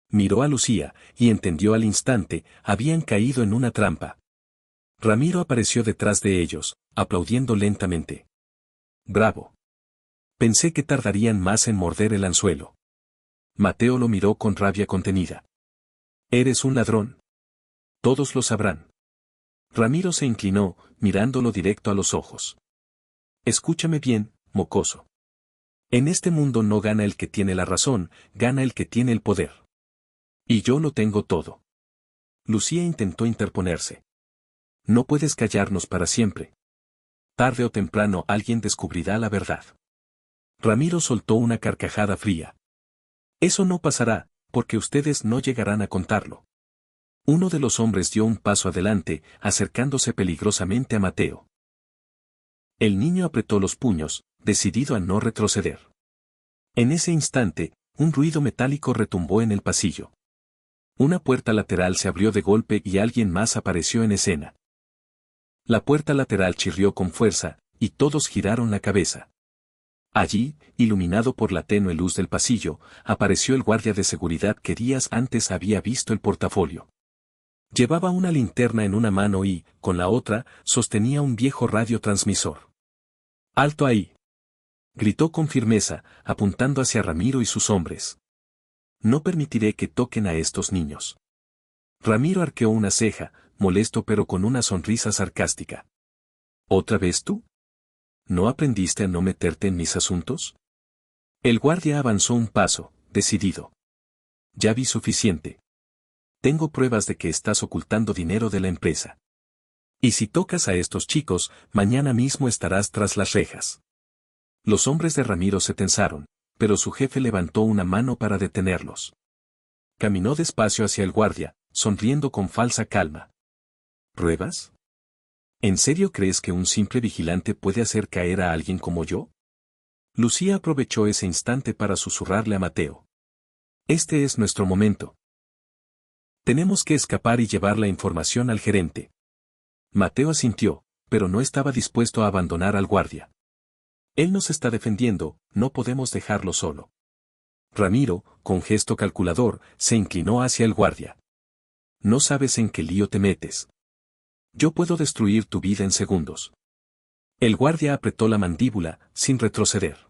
Miró a Lucía, y entendió al instante, habían caído en una trampa. Ramiro apareció detrás de ellos, aplaudiendo lentamente. «Bravo. Pensé que tardarían más en morder el anzuelo». Mateo lo miró con rabia contenida. «Eres un ladrón. Todos lo sabrán». Ramiro se inclinó, mirándolo directo a los ojos. «Escúchame bien, mocoso. En este mundo no gana el que tiene la razón, gana el que tiene el poder. Y yo lo tengo todo». Lucía intentó interponerse. «No puedes callarnos para siempre. Tarde o temprano alguien descubrirá la verdad». Ramiro soltó una carcajada fría. «Eso no pasará», porque ustedes no llegarán a contarlo. Uno de los hombres dio un paso adelante, acercándose peligrosamente a Mateo. El niño apretó los puños, decidido a no retroceder. En ese instante, un ruido metálico retumbó en el pasillo. Una puerta lateral se abrió de golpe y alguien más apareció en escena. La puerta lateral chirrió con fuerza, y todos giraron la cabeza. Allí, iluminado por la tenue luz del pasillo, apareció el guardia de seguridad que días antes había visto el portafolio. Llevaba una linterna en una mano y, con la otra, sostenía un viejo radiotransmisor. ¡Alto ahí!, gritó con firmeza, apuntando hacia Ramiro y sus hombres. No permitiré que toquen a estos niños. Ramiro arqueó una ceja, molesto pero con una sonrisa sarcástica. ¿Otra vez tú? ¿No aprendiste a no meterte en mis asuntos? El guardia avanzó un paso, decidido. Ya vi suficiente. Tengo pruebas de que estás ocultando dinero de la empresa. Y si tocas a estos chicos, mañana mismo estarás tras las rejas. Los hombres de Ramiro se tensaron, pero su jefe levantó una mano para detenerlos. Caminó despacio hacia el guardia, sonriendo con falsa calma. ¿Pruebas? ¿En serio crees que un simple vigilante puede hacer caer a alguien como yo? Lucía aprovechó ese instante para susurrarle a Mateo. Este es nuestro momento. Tenemos que escapar y llevar la información al gerente. Mateo asintió, pero no estaba dispuesto a abandonar al guardia. Él nos está defendiendo, no podemos dejarlo solo. Ramiro, con gesto calculador, se inclinó hacia el guardia. No sabes en qué lío te metes. Yo puedo destruir tu vida en segundos. El guardia apretó la mandíbula, sin retroceder.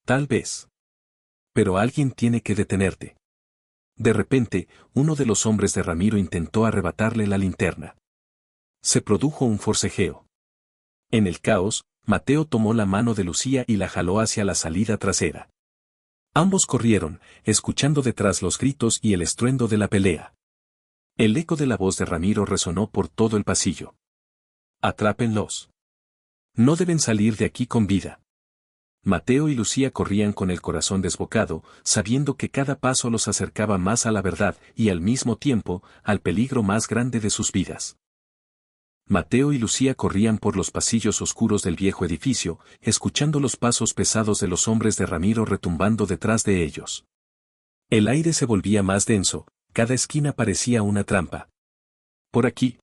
Tal vez. Pero alguien tiene que detenerte. De repente, uno de los hombres de Ramiro intentó arrebatarle la linterna. Se produjo un forcejeo. En el caos, Mateo tomó la mano de Lucía y la jaló hacia la salida trasera. Ambos corrieron, escuchando detrás los gritos y el estruendo de la pelea. El eco de la voz de Ramiro resonó por todo el pasillo. Atrápenlos. No deben salir de aquí con vida. Mateo y Lucía corrían con el corazón desbocado, sabiendo que cada paso los acercaba más a la verdad y al mismo tiempo, al peligro más grande de sus vidas. Mateo y Lucía corrían por los pasillos oscuros del viejo edificio, escuchando los pasos pesados de los hombres de Ramiro retumbando detrás de ellos. El aire se volvía más denso, cada esquina parecía una trampa. «Por aquí»,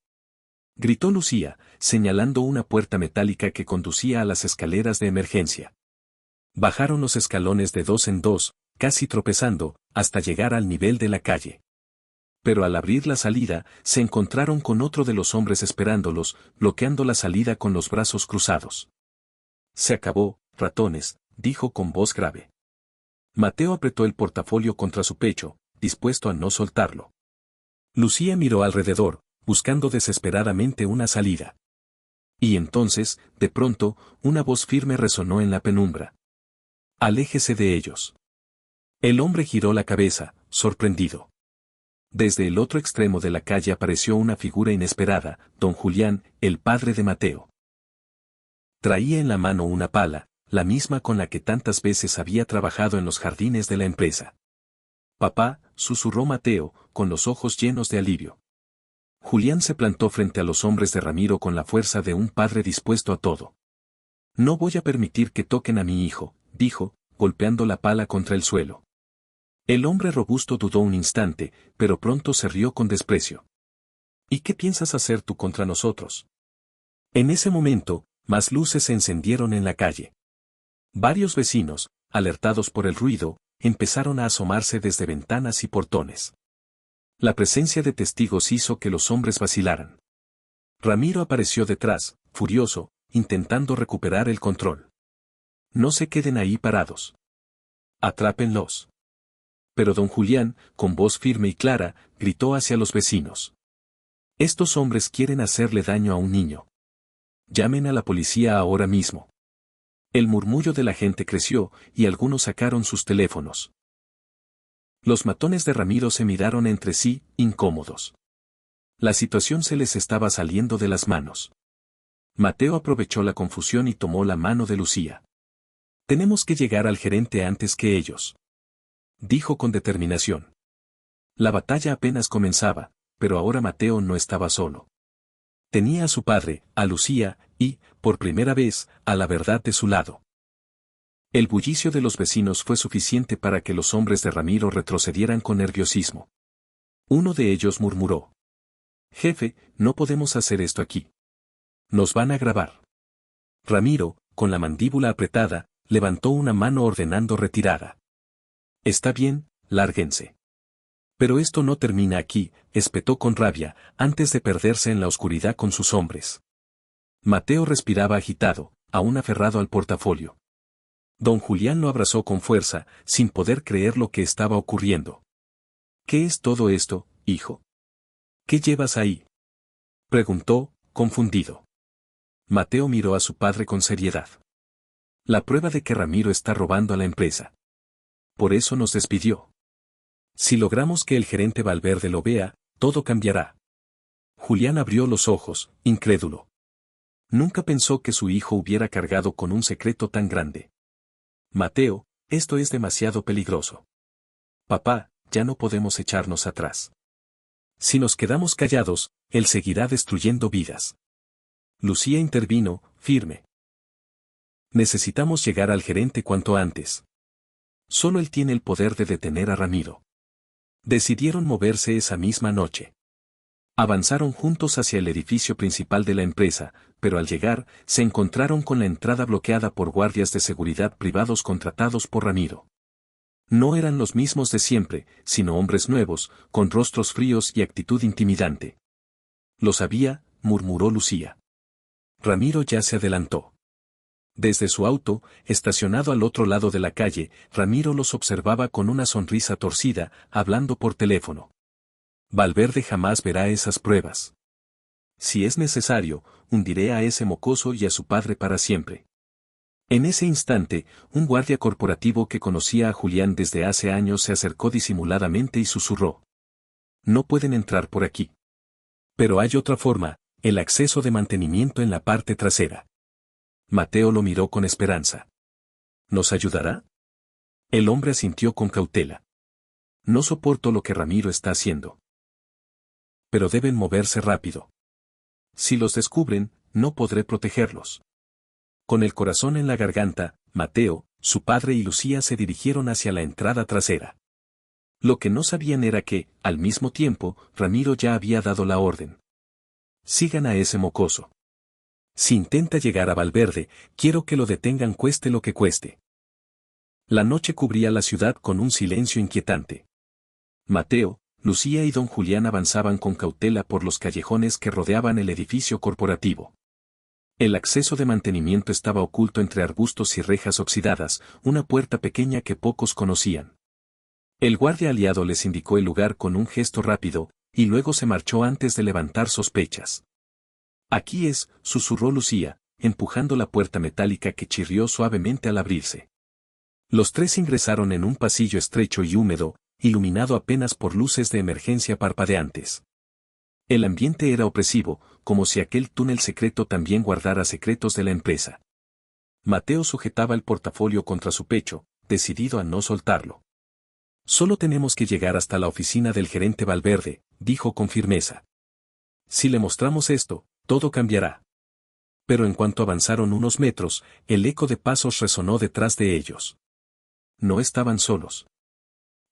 gritó Lucía, señalando una puerta metálica que conducía a las escaleras de emergencia. Bajaron los escalones de dos en dos, casi tropezando, hasta llegar al nivel de la calle. Pero al abrir la salida, se encontraron con otro de los hombres esperándolos, bloqueando la salida con los brazos cruzados. «Se acabó, ratones», dijo con voz grave. Mateo apretó el portafolio contra su pecho, dispuesto a no soltarlo. Lucía miró alrededor, buscando desesperadamente una salida. Y entonces, de pronto, una voz firme resonó en la penumbra. «Aléjese de ellos». El hombre giró la cabeza, sorprendido. Desde el otro extremo de la calle apareció una figura inesperada, don Julián, el padre de Mateo. Traía en la mano una pala, la misma con la que tantas veces había trabajado en los jardines de la empresa. «Papá», susurró Mateo, con los ojos llenos de alivio. Julián se plantó frente a los hombres de Ramiro con la fuerza de un padre dispuesto a todo. «No voy a permitir que toquen a mi hijo», dijo, golpeando la pala contra el suelo. El hombre robusto dudó un instante, pero pronto se rió con desprecio. «¿Y qué piensas hacer tú contra nosotros?» En ese momento, más luces se encendieron en la calle. Varios vecinos, alertados por el ruido, empezaron a asomarse desde ventanas y portones. La presencia de testigos hizo que los hombres vacilaran. Ramiro apareció detrás, furioso, intentando recuperar el control. «No se queden ahí parados. Atrápenlos». Pero don Julián, con voz firme y clara, gritó hacia los vecinos. «Estos hombres quieren hacerle daño a un niño. Llamen a la policía ahora mismo». El murmullo de la gente creció, y algunos sacaron sus teléfonos. Los matones de Ramiro se miraron entre sí, incómodos. La situación se les estaba saliendo de las manos. Mateo aprovechó la confusión y tomó la mano de Lucía. «Tenemos que llegar al gerente antes que ellos», dijo con determinación. La batalla apenas comenzaba, pero ahora Mateo no estaba solo. Tenía a su padre, a Lucía, y, por primera vez, a la verdad de su lado. El bullicio de los vecinos fue suficiente para que los hombres de Ramiro retrocedieran con nerviosismo. Uno de ellos murmuró: «Jefe, no podemos hacer esto aquí. Nos van a grabar». Ramiro, con la mandíbula apretada, levantó una mano ordenando retirada. «Está bien, lárguense». «Pero esto no termina aquí», espetó con rabia, antes de perderse en la oscuridad con sus hombres. Mateo respiraba agitado, aún aferrado al portafolio. Don Julián lo abrazó con fuerza, sin poder creer lo que estaba ocurriendo. «¿Qué es todo esto, hijo? ¿Qué llevas ahí?», preguntó, confundido. Mateo miró a su padre con seriedad. «La prueba de que Ramiro está robando a la empresa. Por eso nos despidió. Si logramos que el gerente Valverde lo vea, todo cambiará». Julián abrió los ojos, incrédulo. Nunca pensó que su hijo hubiera cargado con un secreto tan grande. «Mateo, esto es demasiado peligroso. Papá, ya no podemos echarnos atrás. Si nos quedamos callados, él seguirá destruyendo vidas». Lucía intervino, firme. «Necesitamos llegar al gerente cuanto antes. Solo él tiene el poder de detener a Ramiro». Decidieron moverse esa misma noche. Avanzaron juntos hacia el edificio principal de la empresa, pero al llegar, se encontraron con la entrada bloqueada por guardias de seguridad privados contratados por Ramiro. No eran los mismos de siempre, sino hombres nuevos, con rostros fríos y actitud intimidante. «Lo sabía», murmuró Lucía. Ramiro ya se adelantó. Desde su auto, estacionado al otro lado de la calle, Ramiro los observaba con una sonrisa torcida, hablando por teléfono. «Valverde jamás verá esas pruebas. Si es necesario, hundiré a ese mocoso y a su padre para siempre». En ese instante, un guardia corporativo que conocía a Julián desde hace años se acercó disimuladamente y susurró: «No pueden entrar por aquí. Pero hay otra forma, el acceso de mantenimiento en la parte trasera». Mateo lo miró con esperanza. «¿Nos ayudará?». El hombre asintió con cautela. «No soporto lo que Ramiro está haciendo. Pero deben moverse rápido. Si los descubren, no podré protegerlos». Con el corazón en la garganta, Mateo, su padre y Lucía se dirigieron hacia la entrada trasera. Lo que no sabían era que, al mismo tiempo, Ramiro ya había dado la orden. «Sigan a ese mocoso. Si intenta llegar a Valverde, quiero que lo detengan cueste lo que cueste». La noche cubría la ciudad con un silencio inquietante. Mateo, Lucía y don Julián avanzaban con cautela por los callejones que rodeaban el edificio corporativo. El acceso de mantenimiento estaba oculto entre arbustos y rejas oxidadas, una puerta pequeña que pocos conocían. El guardia aliado les indicó el lugar con un gesto rápido, y luego se marchó antes de levantar sospechas. «Aquí es», susurró Lucía, empujando la puerta metálica que chirrió suavemente al abrirse. Los tres ingresaron en un pasillo estrecho y húmedo, iluminado apenas por luces de emergencia parpadeantes. El ambiente era opresivo, como si aquel túnel secreto también guardara secretos de la empresa. Mateo sujetaba el portafolio contra su pecho, decidido a no soltarlo. «Solo tenemos que llegar hasta la oficina del gerente Valverde», dijo con firmeza. «Si le mostramos esto, todo cambiará». Pero en cuanto avanzaron unos metros, el eco de pasos resonó detrás de ellos. No estaban solos.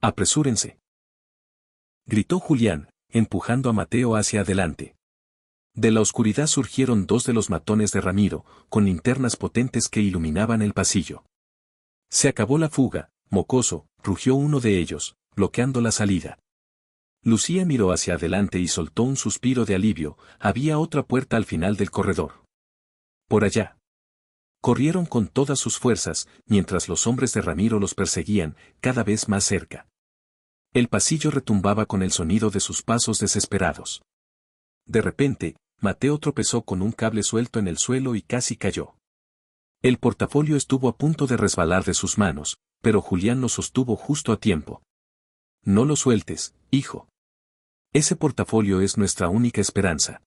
«Apresúrense», gritó Julián, empujando a Mateo hacia adelante. De la oscuridad surgieron dos de los matones de Ramiro, con linternas potentes que iluminaban el pasillo. «Se acabó la fuga, mocoso», rugió uno de ellos, bloqueando la salida. Lucía miró hacia adelante y soltó un suspiro de alivio, había otra puerta al final del corredor. «Por allá». Corrieron con todas sus fuerzas, mientras los hombres de Ramiro los perseguían, cada vez más cerca. El pasillo retumbaba con el sonido de sus pasos desesperados. De repente, Mateo tropezó con un cable suelto en el suelo y casi cayó. El portafolio estuvo a punto de resbalar de sus manos, pero Julián lo sostuvo justo a tiempo. «No lo sueltes, hijo. Ese portafolio es nuestra única esperanza».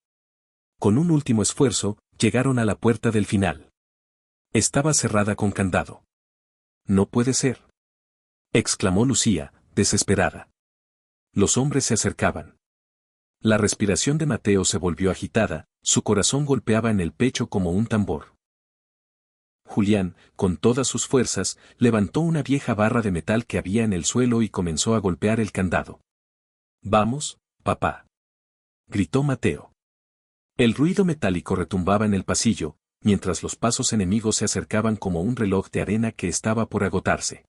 Con un último esfuerzo, llegaron a la puerta del final. Estaba cerrada con candado. «No puede ser», exclamó Lucía, desesperada. Los hombres se acercaban. La respiración de Mateo se volvió agitada, su corazón golpeaba en el pecho como un tambor. Julián, con todas sus fuerzas, levantó una vieja barra de metal que había en el suelo y comenzó a golpear el candado. «Vamos, papá», gritó Mateo. El ruido metálico retumbaba en el pasillo, mientras los pasos enemigos se acercaban como un reloj de arena que estaba por agotarse.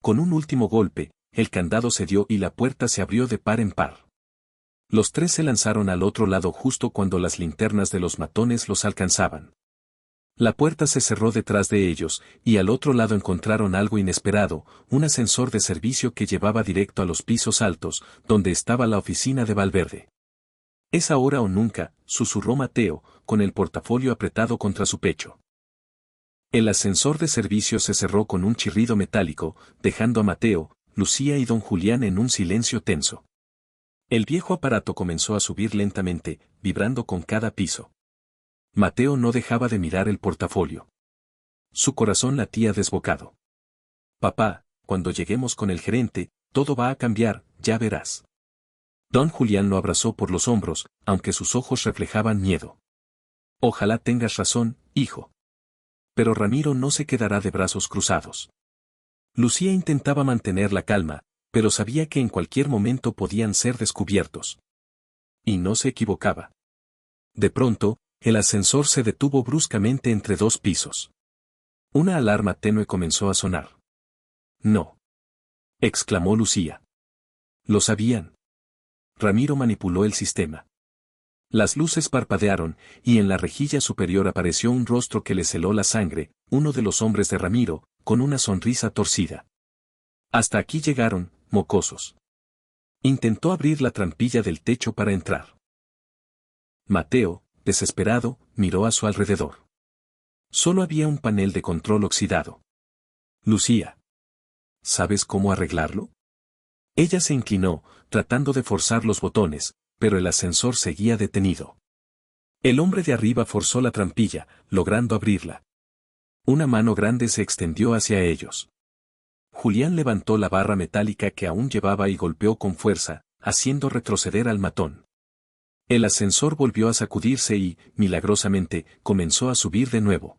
Con un último golpe, el candado cedió y la puerta se abrió de par en par. Los tres se lanzaron al otro lado justo cuando las linternas de los matones los alcanzaban. La puerta se cerró detrás de ellos, y al otro lado encontraron algo inesperado, un ascensor de servicio que llevaba directo a los pisos altos, donde estaba la oficina de Valverde. «Es ahora o nunca», susurró Mateo, con el portafolio apretado contra su pecho. El ascensor de servicio se cerró con un chirrido metálico, dejando a Mateo, Lucía y don Julián en un silencio tenso. El viejo aparato comenzó a subir lentamente, vibrando con cada piso. Mateo no dejaba de mirar el portafolio. Su corazón latía desbocado. «Papá, cuando lleguemos con el gerente, todo va a cambiar, ya verás». Don Julián lo abrazó por los hombros, aunque sus ojos reflejaban miedo. «Ojalá tengas razón, hijo. Pero Ramiro no se quedará de brazos cruzados». Lucía intentaba mantener la calma, pero sabía que en cualquier momento podían ser descubiertos. Y no se equivocaba. De pronto, el ascensor se detuvo bruscamente entre dos pisos. Una alarma tenue comenzó a sonar. «No», exclamó Lucía. «Lo sabían». Ramiro manipuló el sistema. Las luces parpadearon, y en la rejilla superior apareció un rostro que le heló la sangre, uno de los hombres de Ramiro, con una sonrisa torcida. «Hasta aquí llegaron, mocosos». Intentó abrir la trampilla del techo para entrar. Mateo, desesperado, miró a su alrededor. Solo había un panel de control oxidado. «Lucía, ¿sabes cómo arreglarlo?». Ella se inclinó, tratando de forzar los botones, pero el ascensor seguía detenido. El hombre de arriba forzó la trampilla, logrando abrirla. Una mano grande se extendió hacia ellos. Julián levantó la barra metálica que aún llevaba y golpeó con fuerza, haciendo retroceder al matón. El ascensor volvió a sacudirse y, milagrosamente, comenzó a subir de nuevo.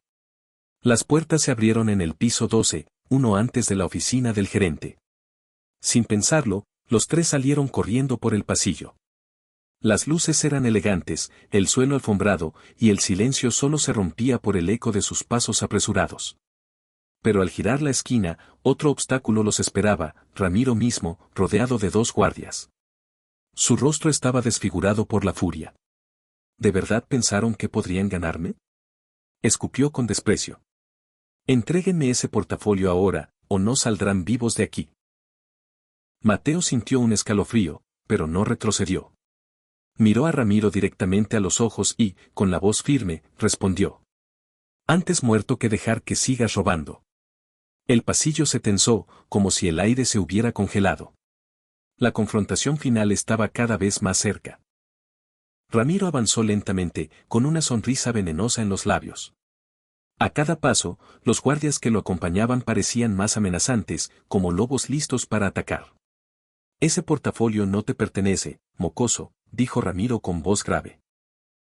Las puertas se abrieron en el piso 12, uno antes de la oficina del gerente. Sin pensarlo, los tres salieron corriendo por el pasillo. Las luces eran elegantes, el suelo alfombrado, y el silencio solo se rompía por el eco de sus pasos apresurados. Pero al girar la esquina, otro obstáculo los esperaba, Ramiro mismo, rodeado de dos guardias. Su rostro estaba desfigurado por la furia. ¿De verdad pensaron que podrían ganarme?, escupió con desprecio. «Entréguenme ese portafolio ahora, o no saldrán vivos de aquí». Mateo sintió un escalofrío, pero no retrocedió. Miró a Ramiro directamente a los ojos y, con la voz firme, respondió: «Antes muerto que dejar que sigas robando». El pasillo se tensó, como si el aire se hubiera congelado. La confrontación final estaba cada vez más cerca. Ramiro avanzó lentamente, con una sonrisa venenosa en los labios. A cada paso, los guardias que lo acompañaban parecían más amenazantes, como lobos listos para atacar. «Ese portafolio no te pertenece, mocoso», dijo Ramiro con voz grave.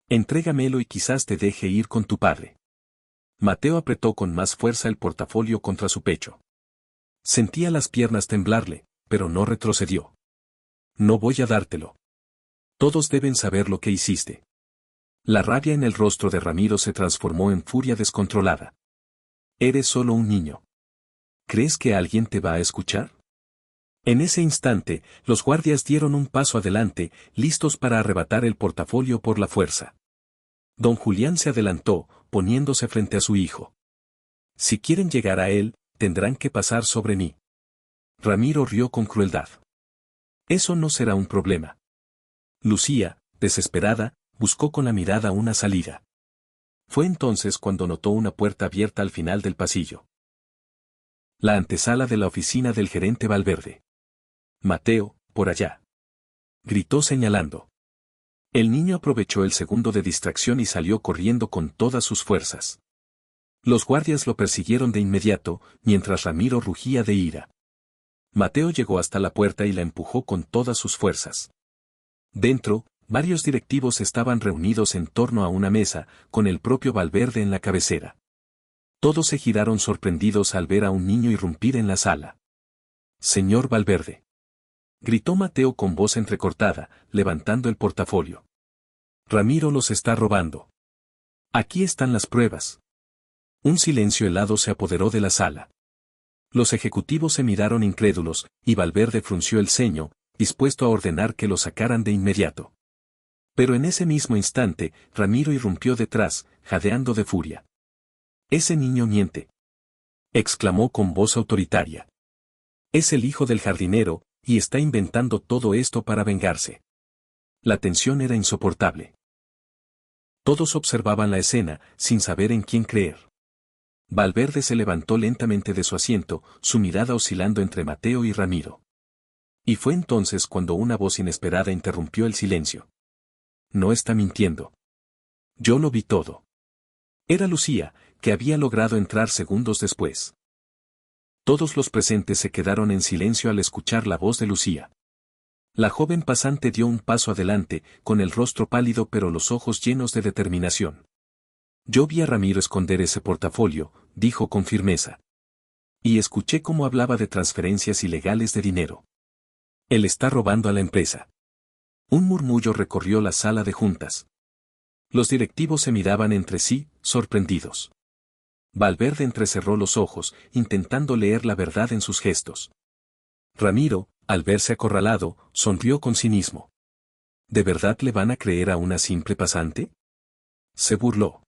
«Entrégamelo y quizás te deje ir con tu padre». Mateo apretó con más fuerza el portafolio contra su pecho. Sentía las piernas temblarle, pero no retrocedió. «No voy a dártelo. Todos deben saber lo que hiciste». La rabia en el rostro de Ramiro se transformó en furia descontrolada. «Eres solo un niño. ¿Crees que alguien te va a escuchar?». En ese instante, los guardias dieron un paso adelante, listos para arrebatar el portafolio por la fuerza. Don Julián se adelantó, poniéndose frente a su hijo. «Si quieren llegar a él, tendrán que pasar sobre mí». Ramiro rió con crueldad. «Eso no será un problema». Lucía, desesperada, buscó con la mirada una salida. Fue entonces cuando notó una puerta abierta al final del pasillo. La antesala de la oficina del gerente Valverde. «Mateo, por allá», gritó señalando. El niño aprovechó el segundo de distracción y salió corriendo con todas sus fuerzas. Los guardias lo persiguieron de inmediato, mientras Ramiro rugía de ira. Mateo llegó hasta la puerta y la empujó con todas sus fuerzas. Dentro, varios directivos estaban reunidos en torno a una mesa, con el propio Valverde en la cabecera. Todos se giraron sorprendidos al ver a un niño irrumpir en la sala. «Señor Valverde», gritó Mateo con voz entrecortada, levantando el portafolio. «Ramiro los está robando. Aquí están las pruebas». Un silencio helado se apoderó de la sala. Los ejecutivos se miraron incrédulos, y Valverde frunció el ceño, dispuesto a ordenar que lo sacaran de inmediato. Pero en ese mismo instante, Ramiro irrumpió detrás, jadeando de furia. «Ese niño miente», exclamó con voz autoritaria. «Es el hijo del jardinero, y está inventando todo esto para vengarse». La tensión era insoportable. Todos observaban la escena, sin saber en quién creer. Valverde se levantó lentamente de su asiento, su mirada oscilando entre Mateo y Ramiro. Y fue entonces cuando una voz inesperada interrumpió el silencio. «No está mintiendo. Yo lo vi todo». Era Lucía, que había logrado entrar segundos después. Todos los presentes se quedaron en silencio al escuchar la voz de Lucía. La joven pasante dio un paso adelante, con el rostro pálido pero los ojos llenos de determinación. «Yo vi a Ramiro esconder ese portafolio», dijo con firmeza. «Y escuché cómo hablaba de transferencias ilegales de dinero. Él está robando a la empresa». Un murmullo recorrió la sala de juntas. Los directivos se miraban entre sí, sorprendidos. Valverde entrecerró los ojos, intentando leer la verdad en sus gestos. Ramiro, al verse acorralado, sonrió con cinismo. ¿De verdad le van a creer a una simple pasante?, se burló.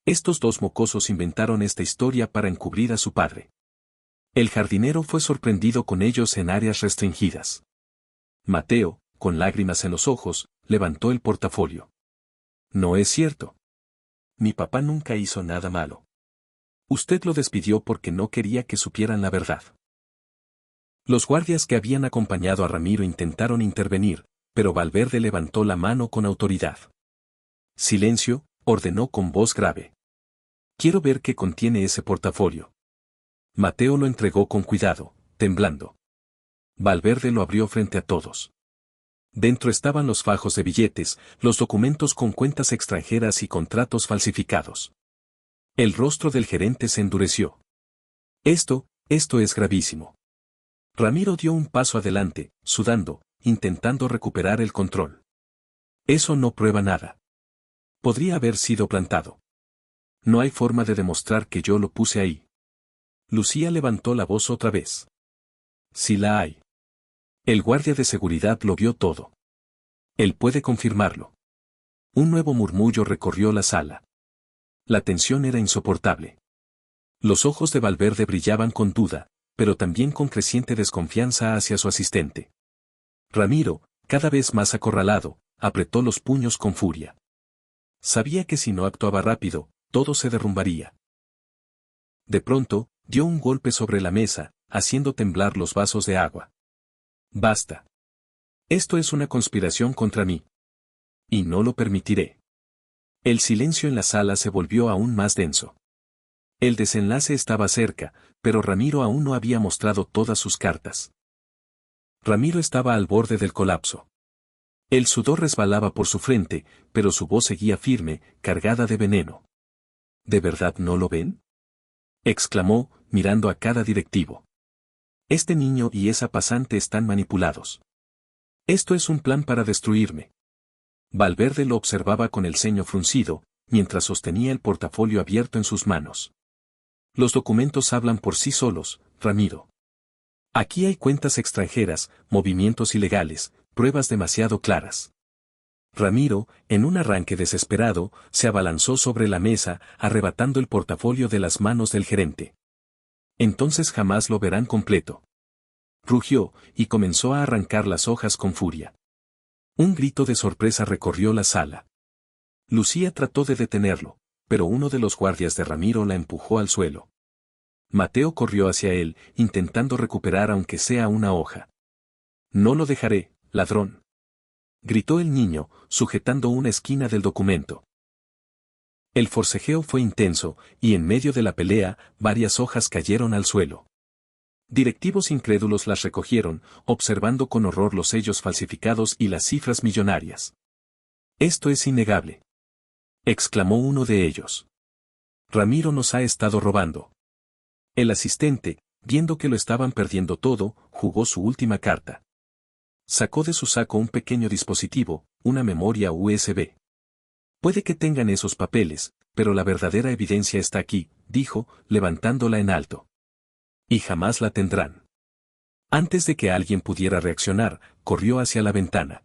Estos dos mocosos inventaron esta historia para encubrir a su padre. El jardinero fue sorprendido con ellos en áreas restringidas. Mateo, con lágrimas en los ojos, levantó el portafolio. «No es cierto. Mi papá nunca hizo nada malo. Usted lo despidió porque no quería que supieran la verdad». Los guardias que habían acompañado a Ramiro intentaron intervenir, pero Valverde levantó la mano con autoridad. «Silencio», ordenó con voz grave. «Quiero ver qué contiene ese portafolio». Mateo lo entregó con cuidado, temblando. Valverde lo abrió frente a todos. Dentro estaban los fajos de billetes, los documentos con cuentas extranjeras y contratos falsificados. El rostro del gerente se endureció. Esto es gravísimo». Ramiro dio un paso adelante, sudando, intentando recuperar el control. «Eso no prueba nada. Podría haber sido plantado. No hay forma de demostrar que yo lo puse ahí». Lucía levantó la voz otra vez. «Sí la hay. El guardia de seguridad lo vio todo. Él puede confirmarlo». Un nuevo murmullo recorrió la sala. La tensión era insoportable. Los ojos de Valverde brillaban con duda, pero también con creciente desconfianza hacia su asistente. Ramiro, cada vez más acorralado, apretó los puños con furia. Sabía que si no actuaba rápido, todo se derrumbaría. De pronto, dio un golpe sobre la mesa, haciendo temblar los vasos de agua. «Basta. Esto es una conspiración contra mí. Y no lo permitiré». El silencio en la sala se volvió aún más denso. El desenlace estaba cerca, pero Ramiro aún no había mostrado todas sus cartas. Ramiro estaba al borde del colapso. El sudor resbalaba por su frente, pero su voz seguía firme, cargada de veneno. «¿De verdad no lo ven?», exclamó, mirando a cada directivo. «Este niño y esa pasante están manipulados. Esto es un plan para destruirme». Valverde lo observaba con el ceño fruncido, mientras sostenía el portafolio abierto en sus manos. «Los documentos hablan por sí solos, Ramiro. Aquí hay cuentas extranjeras, movimientos ilegales, pruebas demasiado claras». Ramiro, en un arranque desesperado, se abalanzó sobre la mesa, arrebatando el portafolio de las manos del gerente. «Entonces jamás lo verán completo», rugió, y comenzó a arrancar las hojas con furia. Un grito de sorpresa recorrió la sala. Lucía trató de detenerlo, pero uno de los guardias de Ramiro la empujó al suelo. Mateo corrió hacia él, intentando recuperar aunque sea una hoja. «No lo dejaré, ladrón», gritó el niño, sujetando una esquina del documento. El forcejeo fue intenso, y en medio de la pelea, varias hojas cayeron al suelo. Directivos incrédulos las recogieron, observando con horror los sellos falsificados y las cifras millonarias. «Esto es innegable», exclamó uno de ellos. «Ramiro nos ha estado robando». El asistente, viendo que lo estaban perdiendo todo, jugó su última carta. Sacó de su saco un pequeño dispositivo, una memoria USB. «Puede que tengan esos papeles, pero la verdadera evidencia está aquí», dijo, levantándola en alto. «Y jamás la tendrán». Antes de que alguien pudiera reaccionar, corrió hacia la ventana.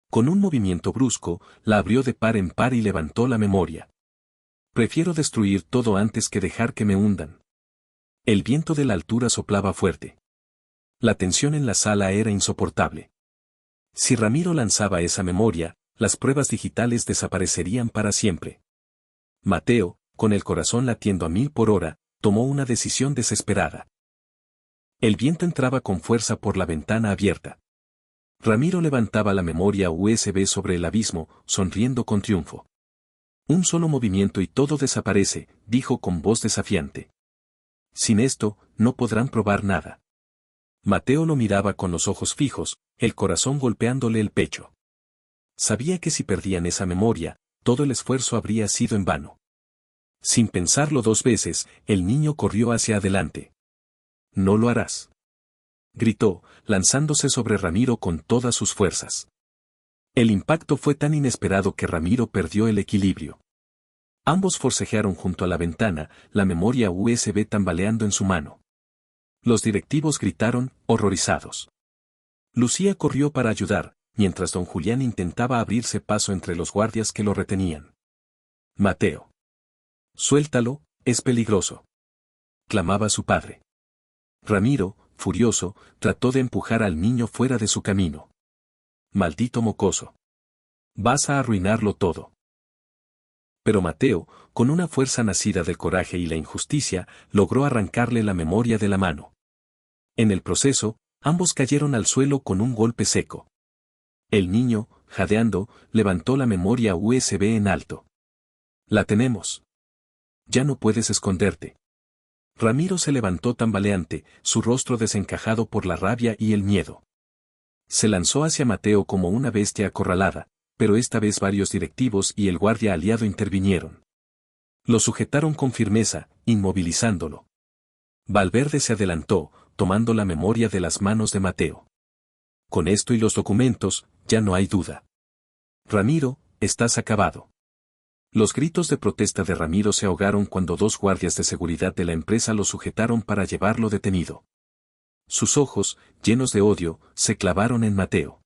Con un movimiento brusco, la abrió de par en par y levantó la memoria. «Prefiero destruir todo antes que dejar que me hundan». El viento de la altura soplaba fuerte. La tensión en la sala era insoportable. Si Ramiro lanzaba esa memoria, las pruebas digitales desaparecerían para siempre. Mateo, con el corazón latiendo a 1000 por hora, tomó una decisión desesperada. El viento entraba con fuerza por la ventana abierta. Ramiro levantaba la memoria USB sobre el abismo, sonriendo con triunfo. «Un solo movimiento y todo desaparece», dijo con voz desafiante. «Sin esto, no podrán probar nada». Mateo lo miraba con los ojos fijos, el corazón golpeándole el pecho. Sabía que si perdían esa memoria, todo el esfuerzo habría sido en vano. Sin pensarlo 2 veces, el niño corrió hacia adelante. «No lo harás», gritó, lanzándose sobre Ramiro con todas sus fuerzas. El impacto fue tan inesperado que Ramiro perdió el equilibrio. Ambos forcejearon junto a la ventana, la memoria USB tambaleando en su mano. Los directivos gritaron, horrorizados. Lucía corrió para ayudar, mientras don Julián intentaba abrirse paso entre los guardias que lo retenían. «Mateo. Suéltalo, es peligroso», clamaba su padre. Ramiro, furioso, trató de empujar al niño fuera de su camino. «Maldito mocoso. Vas a arruinarlo todo». Pero Mateo, con una fuerza nacida del coraje y la injusticia, logró arrancarle la memoria de la mano. En el proceso, ambos cayeron al suelo con un golpe seco. El niño, jadeando, levantó la memoria USB en alto. «La tenemos. Ya no puedes esconderte». Ramiro se levantó tambaleante, su rostro desencajado por la rabia y el miedo. Se lanzó hacia Mateo como una bestia acorralada, pero esta vez varios directivos y el guardia aliado intervinieron. Lo sujetaron con firmeza, inmovilizándolo. Valverde se adelantó, tomando la memoria de las manos de Mateo. «Con esto y los documentos, ya no hay duda. Ramiro, estás acabado». Los gritos de protesta de Ramiro se ahogaron cuando 2 guardias de seguridad de la empresa lo sujetaron para llevarlo detenido. Sus ojos, llenos de odio, se clavaron en Mateo.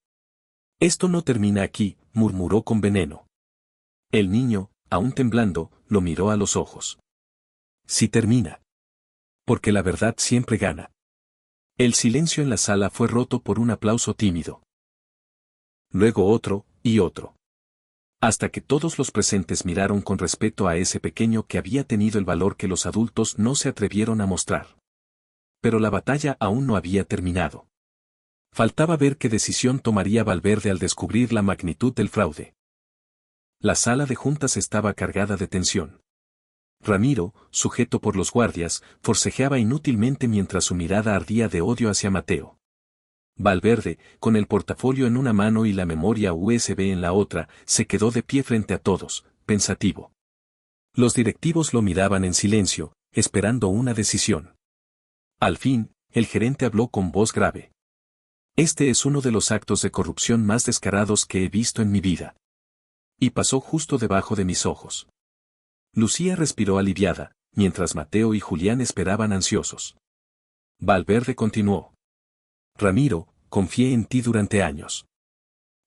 «Esto no termina aquí», murmuró con veneno. El niño, aún temblando, lo miró a los ojos. «Sí termina. Porque la verdad siempre gana». El silencio en la sala fue roto por un aplauso tímido. Luego otro, y otro. Hasta que todos los presentes miraron con respeto a ese pequeño que había tenido el valor que los adultos no se atrevieron a mostrar. Pero la batalla aún no había terminado. Faltaba ver qué decisión tomaría Valverde al descubrir la magnitud del fraude. La sala de juntas estaba cargada de tensión. Ramiro, sujeto por los guardias, forcejeaba inútilmente mientras su mirada ardía de odio hacia Mateo. Valverde, con el portafolio en una mano y la memoria USB en la otra, se quedó de pie frente a todos, pensativo. Los directivos lo miraban en silencio, esperando una decisión. Al fin, el gerente habló con voz grave. «Este es uno de los actos de corrupción más descarados que he visto en mi vida. Y pasó justo debajo de mis ojos». Lucía respiró aliviada, mientras Mateo y Julián esperaban ansiosos. Valverde continuó. «Ramiro, confié en ti durante años.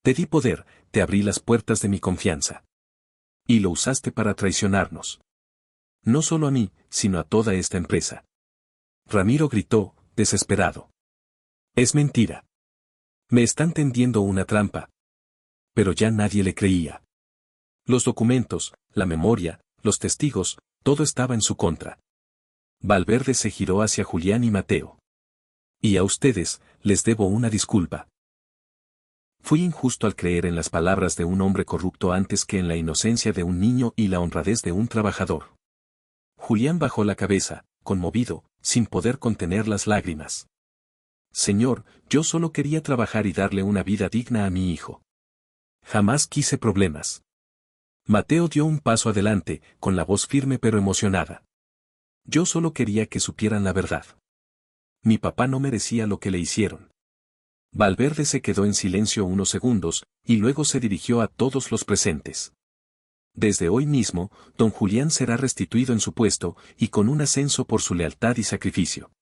Te di poder, te abrí las puertas de mi confianza. Y lo usaste para traicionarnos. No solo a mí, sino a toda esta empresa». Ramiro gritó, desesperado. «Es mentira. Me están tendiendo una trampa». Pero ya nadie le creía. Los documentos, la memoria, los testigos, todo estaba en su contra. Valverde se giró hacia Julián y Mateo. «Y a ustedes, les debo una disculpa. Fui injusto al creer en las palabras de un hombre corrupto antes que en la inocencia de un niño y la honradez de un trabajador». Julián bajó la cabeza, conmovido, sin poder contener las lágrimas. Señor, yo solo quería trabajar y darle una vida digna a mi hijo. Jamás quise problemas. Mateo dio un paso adelante, con la voz firme pero emocionada. Yo solo quería que supieran la verdad. Mi papá no merecía lo que le hicieron. Valverde se quedó en silencio unos segundos, y luego se dirigió a todos los presentes. Desde hoy mismo, don Julián será restituido en su puesto, y con un ascenso por su lealtad y sacrificio.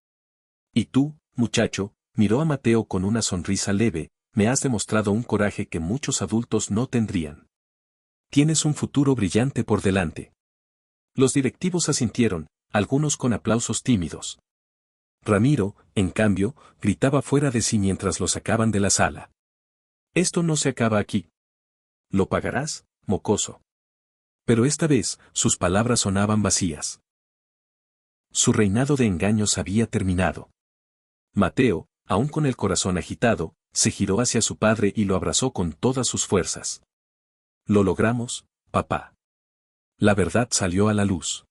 Y tú, muchacho, miró a Mateo con una sonrisa leve, me has demostrado un coraje que muchos adultos no tendrían. Tienes un futuro brillante por delante. Los directivos asintieron, algunos con aplausos tímidos. Ramiro, en cambio, gritaba fuera de sí mientras lo sacaban de la sala. Esto no se acaba aquí. ¿Lo pagarás, mocoso? Pero esta vez, sus palabras sonaban vacías. Su reinado de engaños había terminado. Mateo, aún con el corazón agitado, se giró hacia su padre y lo abrazó con todas sus fuerzas. Lo logramos, papá. La verdad salió a la luz.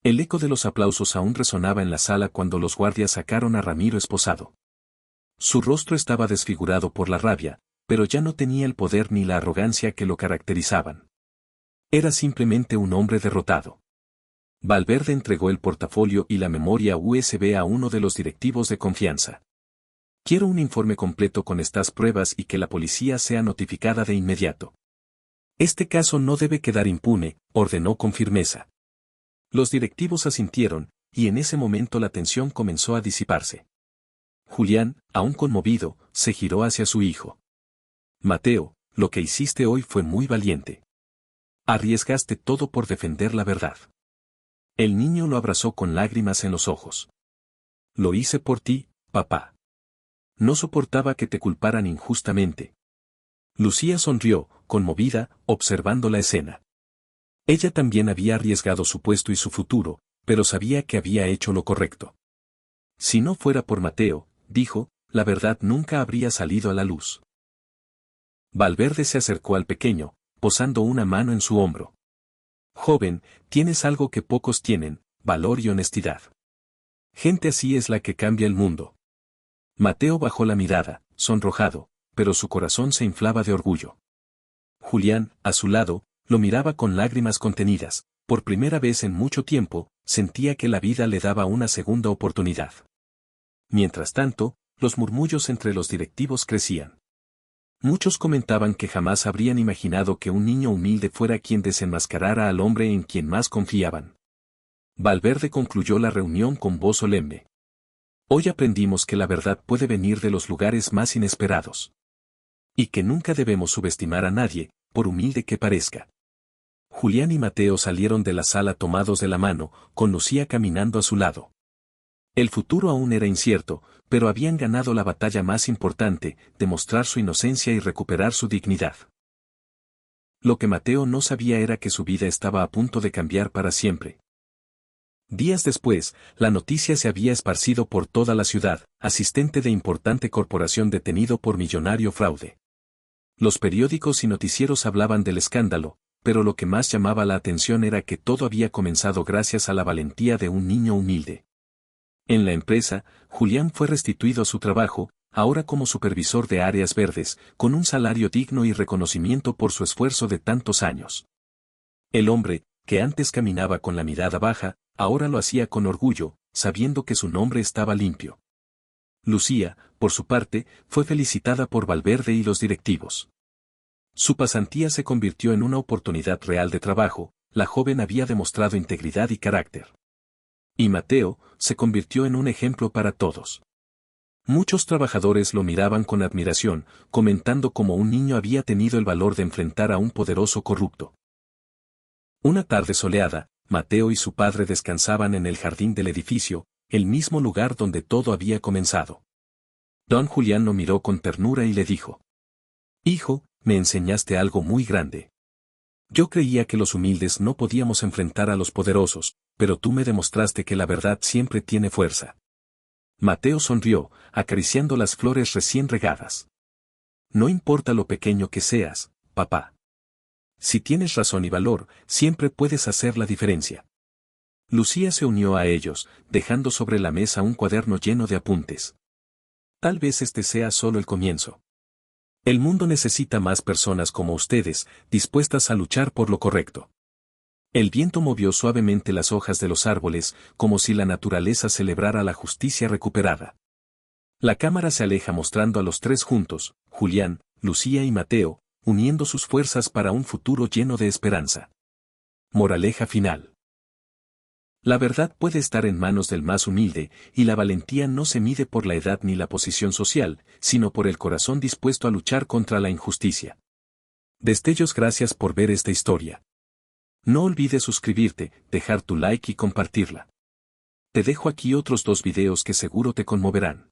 El eco de los aplausos aún resonaba en la sala cuando los guardias sacaron a Ramiro esposado. Su rostro estaba desfigurado por la rabia, pero ya no tenía el poder ni la arrogancia que lo caracterizaban. Era simplemente un hombre derrotado. Valverde entregó el portafolio y la memoria USB a uno de los directivos de confianza. Quiero un informe completo con estas pruebas y que la policía sea notificada de inmediato. Este caso no debe quedar impune, ordenó con firmeza. Los directivos asintieron, y en ese momento la tensión comenzó a disiparse. Julián, aún conmovido, se giró hacia su hijo. Mateo, lo que hiciste hoy fue muy valiente. Arriesgaste todo por defender la verdad. El niño lo abrazó con lágrimas en los ojos. Lo hice por ti, papá. No soportaba que te culparan injustamente. Lucía sonrió, conmovida, observando la escena. Ella también había arriesgado su puesto y su futuro, pero sabía que había hecho lo correcto. Si no fuera por Mateo, dijo, la verdad nunca habría salido a la luz. Valverde se acercó al pequeño, posando una mano en su hombro. Joven, tienes algo que pocos tienen, valor y honestidad. Gente así es la que cambia el mundo. Mateo bajó la mirada, sonrojado, pero su corazón se inflaba de orgullo. Julián, a su lado, lo miraba con lágrimas contenidas. Por primera vez en mucho tiempo, sentía que la vida le daba una segunda oportunidad. Mientras tanto, los murmullos entre los directivos crecían. Muchos comentaban que jamás habrían imaginado que un niño humilde fuera quien desenmascarara al hombre en quien más confiaban. Valverde concluyó la reunión con voz solemne. Hoy aprendimos que la verdad puede venir de los lugares más inesperados. Y que nunca debemos subestimar a nadie, por humilde que parezca. Julián y Mateo salieron de la sala tomados de la mano, con Lucía caminando a su lado. El futuro aún era incierto, pero habían ganado la batalla más importante, demostrar su inocencia y recuperar su dignidad. Lo que Mateo no sabía era que su vida estaba a punto de cambiar para siempre. Días después, la noticia se había esparcido por toda la ciudad, asistente de importante corporación detenido por millonario fraude. Los periódicos y noticieros hablaban del escándalo, pero lo que más llamaba la atención era que todo había comenzado gracias a la valentía de un niño humilde. En la empresa, Julián fue restituido a su trabajo, ahora como supervisor de áreas verdes, con un salario digno y reconocimiento por su esfuerzo de tantos años. El hombre, que antes caminaba con la mirada baja, ahora lo hacía con orgullo, sabiendo que su nombre estaba limpio. Lucía, por su parte, fue felicitada por Valverde y los directivos. Su pasantía se convirtió en una oportunidad real de trabajo, la joven había demostrado integridad y carácter. Y Mateo, se convirtió en un ejemplo para todos. Muchos trabajadores lo miraban con admiración, comentando cómo un niño había tenido el valor de enfrentar a un poderoso corrupto. Una tarde soleada, Mateo y su padre descansaban en el jardín del edificio, el mismo lugar donde todo había comenzado. Don Julián lo miró con ternura y le dijo: Hijo, me enseñaste algo muy grande. Yo creía que los humildes no podíamos enfrentar a los poderosos, pero tú me demostraste que la verdad siempre tiene fuerza. Mateo sonrió, acariciando las flores recién regadas. No importa lo pequeño que seas, papá. Si tienes razón y valor, siempre puedes hacer la diferencia. Lucía se unió a ellos, dejando sobre la mesa un cuaderno lleno de apuntes. Tal vez este sea solo el comienzo. El mundo necesita más personas como ustedes, dispuestas a luchar por lo correcto. El viento movió suavemente las hojas de los árboles, como si la naturaleza celebrara la justicia recuperada. La cámara se aleja mostrando a los tres juntos, Julián, Lucía y Mateo, uniendo sus fuerzas para un futuro lleno de esperanza. Moraleja final. La verdad puede estar en manos del más humilde, y la valentía no se mide por la edad ni la posición social, sino por el corazón dispuesto a luchar contra la injusticia. Destellos, gracias por ver esta historia. No olvides suscribirte, dejar tu like y compartirla. Te dejo aquí otros 2 videos que seguro te conmoverán.